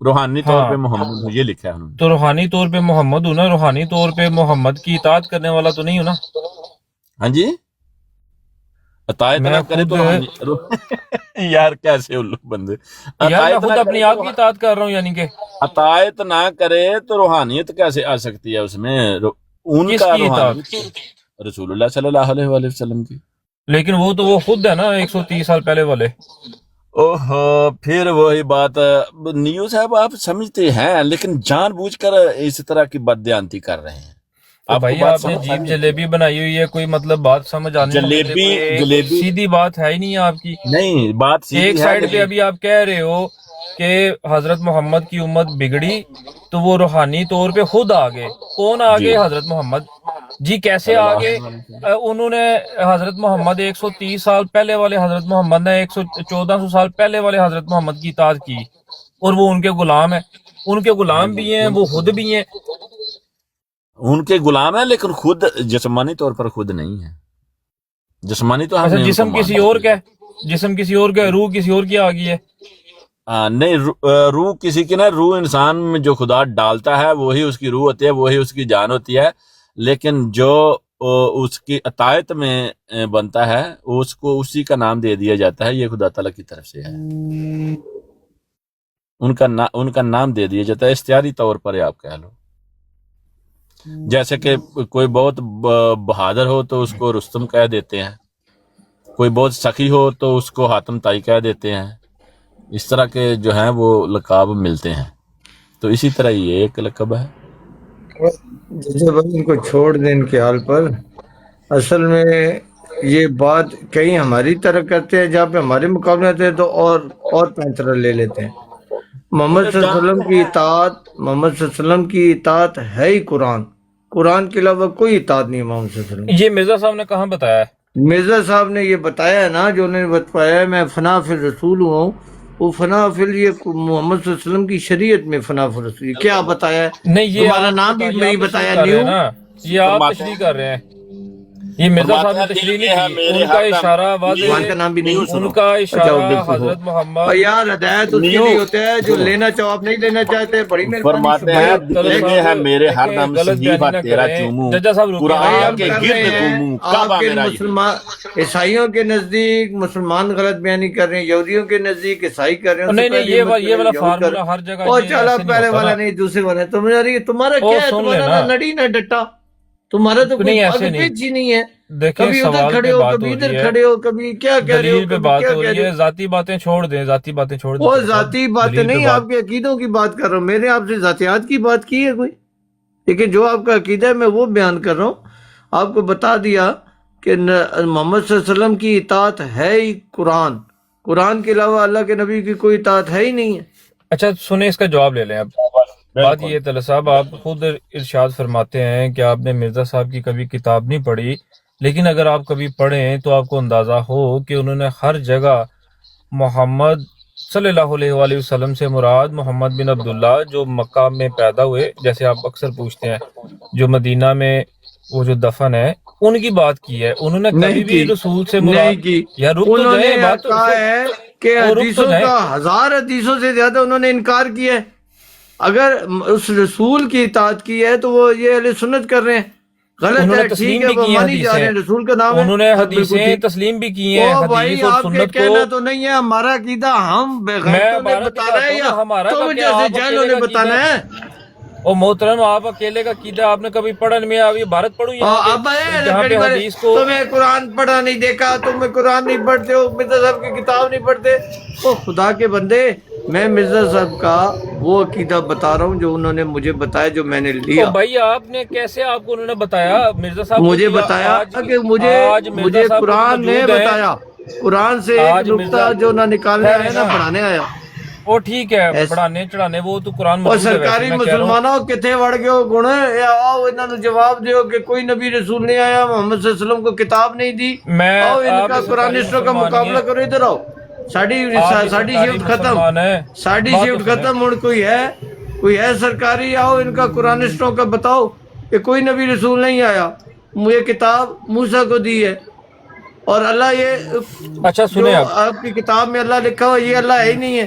روحانی طور ہاں پہ محمد ہوں، یہ لکھا ہے انہوں نے. تو روحانی طور پہ محمد ہوں نا، روحانی طور پہ محمد کی اطاعت کرنے والا تو نہیں ہوں نا. ہاں جی، اطاعت میں نہ کرے تو روحانی یار کیسے الو بندے. یار میں اطاعت خود نہ اپنی کرے آپ تو کی اطاعت کر رہا ہوں، یعنی کہ اطاعت نہ کرے تو روحانیت کیسے آ سکتی ہے اس میں؟ ان کس کا کی اطاعت؟ روحانیت رسول اللہ صلی اللہ علیہ وآلہ وسلم کی. لیکن وہ تو وہ خود ہے نا 130 سال پہلے والے. اوہ پھر وہی بات. نیو صاحب آپ سمجھتے ہیں لیکن جان بوجھ کر اس طرح کی بددیانتی کر رہے ہیں. تو آپ کو بھائی بات آپ نے سمجھ جیب جلیبی بنائی ہوئی ہے، کوئی مطلب بات سمجھ آنے جلیبی سیدھی بات ہے ہی نہیں آپ کی. نہیں، بات ایک سیدھی ہے سائڈ پہ لیکن ابھی آپ کہہ رہے ہو کہ حضرت محمد کی امت بگڑی تو وہ روحانی طور پہ خود آگے. کون آگے؟ حضرت محمد جی. کیسے آگے؟ انہوں نے حضرت محمد 130 سال پہلے والے حضرت محمد نے 1400 سال پہلے والے حضرت محمد کی اطاعت کی، اور وہ ان کے غلام ہیں. ان کے غلام بھی ہیں، وہ خود بھی ہیں. ان کے غلام ہیں لیکن خود جسمانی طور پر خود نہیں ہے. جسمانی تو ہم اچھا، نہیں ان کو جسم کسی مانتے. اور کا ہے، جسم کسی اور کا ہے، روح کسی اور کی آ گئی ہے. نہیں، روح کسی کی نہ، روح انسان میں جو خدا ڈالتا ہے وہی اس کی روح ہوتی ہے، وہی اس کی جان ہوتی ہے. لیکن جو اس کی اطاعت میں بنتا ہے اس کو اسی کا نام دے دیا جاتا ہے، یہ خدا تعالیٰ کی طرف سے ہے. ان کا نام دے دیا جاتا ہے اختیاری طور پر، آپ کہہ لو. جیسے کہ کوئی بہت بہادر ہو تو اس کو رستم کہہ دیتے ہیں، کوئی بہت سخی ہو تو اس کو حاتم طائی کہہ دیتے ہیں. اس طرح کے جو ہیں وہ لقاب ملتے ہیں. تو اسی طرح یہ ایک لقب ہے. جیسے بھائی ان کو چھوڑ دیں ان کے حال پر. اصل میں یہ بات کہیں ہماری طرح کرتے ہیں، جہاں پہ ہمارے مقابلے آتے ہیں تو اور پینترا لے لیتے ہیں. محمد صلی اللہ علیہ وسلم کی اطاعت، محمد صلی اللہ علیہ وسلم کی اطاعت ہے ہی قرآن کے علاوہ کوئی اطاعت نہیں ہے محمد صلی اللہ علیہ وسلم. یہ مرزا صاحب نے کہاں بتایا ہے؟ مرزا صاحب نے یہ بتایا ہے نا، جو انہوں نے بتایا ہے میں فنا فی الرسول ہوں، وہ فنا فی یہ محمد صلی اللہ علیہ وسلم کی شریعت میں فنا فی الرسول. کیا بتایا ہے؟ نہیں، یہ تمہارا نام بھی نہیں بتایا. نیو یہ آپ تشریح کر رہے ہیں. یہ مرزا صاحب نے تشریح نہیں کی. ان کا اشارہ بھگوان کا نام بھی نہیں. ان کا اشارہ حضرت محمد. یار ہدایت اس کے لیے ہوتا ہے جو لینا چاہو، آپ نہیں لینا چاہتے. بڑی فرماتے ہیں یہ ہے میرے ہر دم صحیفہ تیرا چوموں، قرآن کے گرد گھوموں، کعبہ آپ کے میرا. مسلمان عیسائیوں کے نزدیک مسلمان غلط بیانی کر رہے ہیں، یہودیوں کے نزدیک عیسائی کر رہے ہیں. نہیں، یہ والا فارمولا ہر جگہ اور چلا پہلے والا نہیں، دوسرے والا. تمہارا کیا ہے؟ تمہارا نڑی نہ ڈٹا. تمہارا تو کوئی پیچ ہی نہیں ہے. کبھی ادھر کھڑے ہو، کبھی ادھر کھڑے ہو، کبھی کیا کہہ رہے ہو، دلیل پہ بات ہو رہی ہے. ذاتی باتیں چھوڑ دیں، ذاتی باتیں چھوڑ دیں. وہ ذاتی باتیں نہیں، آپ کے عقیدوں کی بات کر رہا ہوں. میں نے آپ سے ذاتیات کی بات کی ہے کوئی؟ لیکن جو آپ کا عقیدہ ہے میں وہ بیان کر رہا ہوں. آپ کو بتا دیا کہ محمد صلی اللہ علیہ وسلم کی اطاعت ہے ہی قرآن کے علاوہ اللہ کے نبی کی کوئی اطاعت ہے ہی نہیں ہے. اچھا سنیں، اس کا جواب لے لیں. اب بات یہ ہے طلعت صاحب، آپ خود ارشاد فرماتے ہیں کہ آپ نے مرزا صاحب کی کبھی کتاب نہیں پڑھی، لیکن اگر آپ کبھی پڑھیں تو آپ کو اندازہ ہو کہ انہوں نے ہر جگہ محمد صلی اللہ علیہ وآلہ وسلم سے مراد محمد بن عبداللہ جو مکہ میں پیدا ہوئے، جیسے آپ اکثر پوچھتے ہیں، جو مدینہ میں وہ جو دفن ہے، ان کی بات کی ہے. انہوں نے کبھی بھی رسول سے مراد یا رک تو جائے بات کہا ہے کہ حدیثوں کا 1000 حدیثوں سے زیادہ انہوں نے انکار کیا ہے. اگر اس رسول کی اطاعت کی ہے تو وہ یہ اہل سنت کر رہے ہیں. غلط ہے، ٹھیک ہے، وہ مانی جا رہے ہیں. رسول کا نام ہے، انہوں نے حدیثیں تسلیم بھی کی ہیں. بھائی آپ کے کہنا تو نہیں ہے ہمارا عقیدہ ہم بغیرتوں نے بتانا ہے یا تم جیسے جہلوں نے بتانا ہے؟ او محترم، آپ اکیلے کا عقیدہ آپ نے کبھی پڑھا نہیں؟ میں ابھی بھارت پڑھوں جہاں پہ حدیث کو. تمہیں قرآن پڑھا نہیں دیکھا، تمہیں قرآن نہیں پڑھتے ہو، مرزا صاحب کی کتاب نہیں پڑھتے. او خدا کے بندے، میں مرزا صاحب کا وہ عقیدہ بتا رہا ہوں جو انہوں نے مجھے بتایا، جو میں نے لیا. بھائی آپ نے کیسے، آپ کو انہوں نے بتایا؟ مرزا صاحب مجھے بتایا کہ مجھے قرآن نے بتایا. قرآن سے ایک نقطہ جو نہ نکالنے آیا نہ پڑھانے آیا. وہ ٹھیک ہے، پڑھانے چڑھانے وہ تو قرآن اور سرکاری مسلمانوں کتنے وڑ گئے ہو گنے. آؤ انہوں نے جواب دیو کہ کوئی نبی رسول نہیں آیا، محمد صلی اللہ علیہ وسلم کو کتاب نہیں دی. آؤ ان کا قرآنسٹوں کا مقابلہ کرو. ادھر آؤ، ساڑھی شفٹ ختم، ساڑھی شفٹ ختم. اور کوئی ہے سرکاری، آؤ ان کا قرآنسٹوں کا بتاؤ کہ کوئی نبی رسول نہیں آیا، یہ کتاب موسیٰ کو دی ہے. اور اللہ یہ اچھا سنیں، آپ کی کتاب میں اللہ لکھا ہوا یہ اللہ ہے ہی نہیں ہے.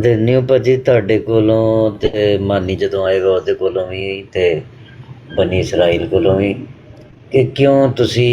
ਦੇ ਨਿਊ ਭਾਜੀ ਤੁਹਾਡੇ ਕੋਲੋਂ ਤੇ ਮਾਨੀ ਜਦੋਂ ਆਏਗਾ ਉਹਦੇ ਕੋਲੋਂ ਵੀ ਤੇ ਬਨੀ ਇਸਰਾਈਲ ਕੋਲੋਂ ਵੀ ਕਿ ਕਿਉਂ ਤੁਸੀਂ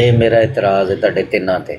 ਇਹ ਮੇਰਾ ਇਤਰਾਜ਼ ਹੈ ਤੁਹਾਡੇ ਤਿੰਨਾਂ ਤੇ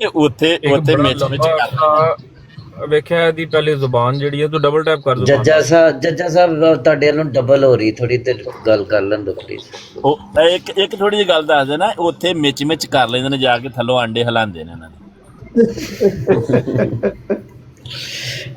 ਇਹ ਉੱਥੇ ਇੱਕ ਉੱਥੇ ਬੜਾ ਵਿੱਚ ਲੰਬਾ ਅਰਸਾ ਵੇਖਿਆ ਇਹਦੀ ਪਹਿਲੇ ਜ਼ੁਬਾਨ ਜਿਹੜੀ ਹੈ ਤੂੰ ਡਬਲ ਟੈਪ ਕਰ ਜ਼ੁਬਾਨ ਜੱਜਾ ਸਾਹਿਬ ਤੁਹਾਡੇ ਵੱਲੋਂ ਡਬਲ ਹੋ ਰਹੀ, ਥੋੜੀ ਤੇ ਗੱਲ ਕਰ ਲੈਣ ਦਿਓ ਪਲੀਜ਼। ਉਹ ਇੱਕ ਥੋੜੀ ਜਿਹੀ ਗੱਲ ਦੱਸ ਦੇਣਾ, ਉੱਥੇ ਮਿਚ ਕਰ ਲੈਂਦੇ ਨੇ ਜਾ ਕੇ ਥੱਲੋਂ ਆਂਡੇ ਹਲਾਉਂਦੇ ਨੇ ਇਹਨਾਂ ਦੇ।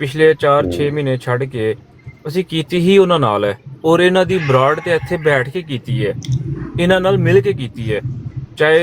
ਪਿਛਲੇ 4-6 ਮਹੀਨੇ ਛੱਡ ਕੇ ਅਸੀਂ ਕੀਤੀ ਹੀ ਉਹਨਾਂ ਨਾਲ ਹੈ, ਔਰ ਇਹਨਾਂ ਦੀ ਬਰਾੜ ਤੇ ਇੱਥੇ ਬੈਠ ਕੇ ਕੀਤੀ ਹੈ, ਇਹਨਾਂ ਨਾਲ ਮਿਲ ਕੇ ਕੀਤੀ ਹੈ। ਚਾਹੇ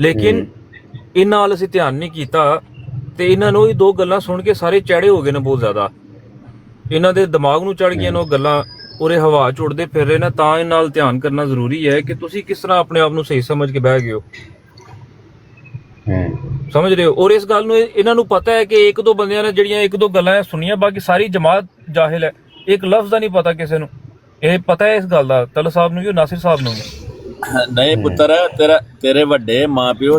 ਲੇਕਿਨ ਇਹਨਾਂ ਨਾਲ ਅਸੀਂ ਧਿਆਨ ਨਹੀਂ ਕੀਤਾ ਤੇ ਇਹਨਾਂ ਨੂੰ ਇਹ ਦੋ ਗੱਲਾਂ ਸੁਣ ਕੇ ਸਾਰੇ ਚੜੇ ਹੋ ਗਏ ਨੇ ਬਹੁਤ ਜ਼ਿਆਦਾ। ਇਹਨਾਂ ਦੇ ਦਿਮਾਗ ਨੂੰ ਚੜ ਗਈਆਂ ਨੇ ਉਹ ਗੱਲਾਂ, ਉਰੇ ਹਵਾ ਚ ਉੜਦੇ ਫਿਰ ਰਹੇ ਨੇ। ਤਾਂ ਇਹ ਨਾਲ ਧਿਆਨ ਕਰਨਾ ਜ਼ਰੂਰੀ ਹੈ ਕਿ ਤੁਸੀਂ ਕਿਸ ਤਰ੍ਹਾਂ ਆਪਣੇ ਆਪ ਨੂੰ ਸਹੀ ਸਮਝ ਕੇ ਬਹਿ ਗਏ ਹੋ, ਸਮਝ ਰਹੇ ਹੋ। ਔਰ ਇਸ ਗੱਲ ਨੂੰ ਇਹਨਾਂ ਨੂੰ ਪਤਾ ਹੈ ਕਿ ਇੱਕ ਦੋ ਬੰਦਿਆਂ ਨੇ ਜਿਹੜੀਆਂ ਇੱਕ ਦੋ ਗੱਲਾਂ ਸੁਣੀਆਂ, ਬਾਕੀ ਸਾਰੀ ਜਮਾਤ ਜਾਹਿਲ ਹੈ, ਇੱਕ ਲਫ਼ਜ਼ ਦਾ ਨਹੀਂ ਪਤਾ ਕਿਸੇ ਨੂੰ। ਇਹ ਪਤਾ ਹੈ ਇਸ ਗੱਲ ਦਾ ਤਲਤ ਸਾਹਿਬ ਨੂੰ ਵੀ, ਨਾਸਿਰ ਸਾਹਿਬ ਨੂੰ ਵੀ। ਨਹੀਂ ਪੁੱਤਰ, ਤੇਰੇ ਵੱਡੇ ਮਾਂ ਪਿਓ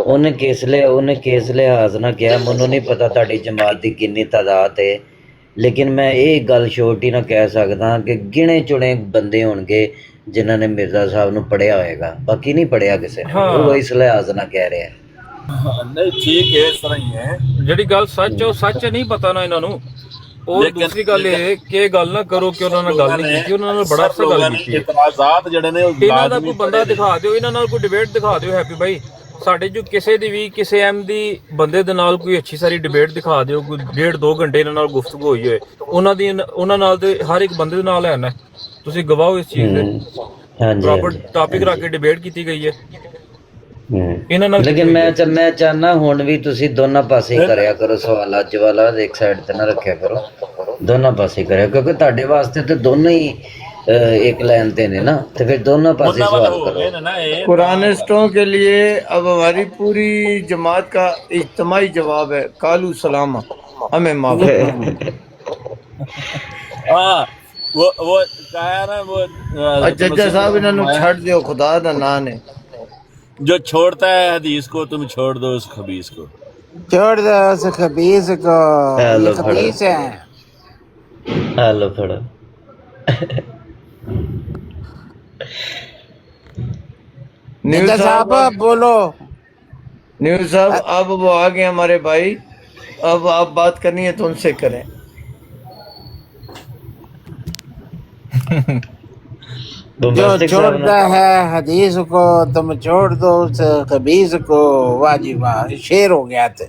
ਉਹਨੇ ਕਿਸ ਲਿਹਾਜ਼ ਨਾਲ ਕਿਹਾ, ਮੈਨੂੰ ਨਹੀਂ ਪਤਾ ਤੁਹਾਡੀ ਜਮਾਤ ਦੀ ਕਿੰਨੀ ਤਾਦਾਦ ਹੈ, ਲੇਕਿਨ ਮੈਂ ਇਹ ਗੱਲ ਸ਼ੋਰਟੀ ਨਾਲ ਕਹਿ ਸਕਦਾ ਕਿ ਗਿਣੇ ਚੁਣੇ ਬੰਦੇ ਹੋਣਗੇ ਜਿਨ੍ਹਾਂ ਨੇ ਮਿਰਜ਼ਾ ਸਾਹਿਬ ਨੂੰ ਪੜ੍ਹਿਆ ਹੋਏਗਾ, ਬਾਕੀ ਨਹੀਂ ਪੜ੍ਹਿਆ ਕਿਸੇ ਨੇ। ਉਹ ਇਸ ਲਿਹਾਜ਼ ਨਾਲ ਕਹਿ ਰਿਹਾ। ਨਹੀਂ ਠੀਕ ਹੈ, ਇਸ ਤਰ੍ਹਾਂ ਹੀ ਹੈ। ਜਿਹੜੀ ਗੱਲ ਸੱਚ ਹੈ ਉਹ ਸੱਚ ਨਹੀਂ ਪਤਾ ਨਾ ਇਹਨਾਂ ਨੂੰ। اور دوسری گل یہ کہ گل نہ کرو کہ انہوں نے گل نہیں کی انہوں نے بڑا اچھا گل کی اعتراضات جڑے نے انہاں دا کوئی بندہ دکھا دیو انہاں نال کوئی ڈیبیٹ دکھا دیو ہیپی بھائی ساڈے جو کسے دی بھی کسے ایم دی بندے دے نال کوئی اچھی ساری ڈیبیٹ دکھا دیو کوئی 1.5-2 گھنٹے انہاں نال گفتگو ہوئی ہوئے انہاں نال تے ہر ایک بندے دے نال ہے نا تسی گواہ اس چیز دے پراپر ٹاپک رکھ کے ڈیبیٹ کیتی گئی ہے لیکن میں چاہنا ہن بھی تسی دونوں پاسے ہی کریا کرو سوالات جوالات ایک سائڈ تے نہ رکھیا کرو دونوں پاسے کریا کیونکہ تہاڈے واسطے تے دونوں ہی ایک لائن تے نے نا تو پھر دونوں پاسے سوال کرو قرآنسٹوں کے لیے اب ہماری پوری جماعت کا اجتماعی جواب ہے کالو سلامہ ہمیں معاف ہاں وہ کہا نا وہ ججا صاحب انہوں نے چھڑ دیو خدا دا نام ہے جو چھوڑتا ہے حدیث کو تم چھوڑ دو اس خبیث کو چھوڑ دو اس خبیث کو یہ خبیث ہے ہلو پڑھو نیوز صاحب بولو نیوز صاحب اب وہ آگے ہمارے بھائی اب آپ بات کرنی ہے تو ان سے کریں جو چھوڑتا ہے حدیث کو تم چھوڑ دو اس خبیث کو واہ جی واہ شیر ہو گیا تھے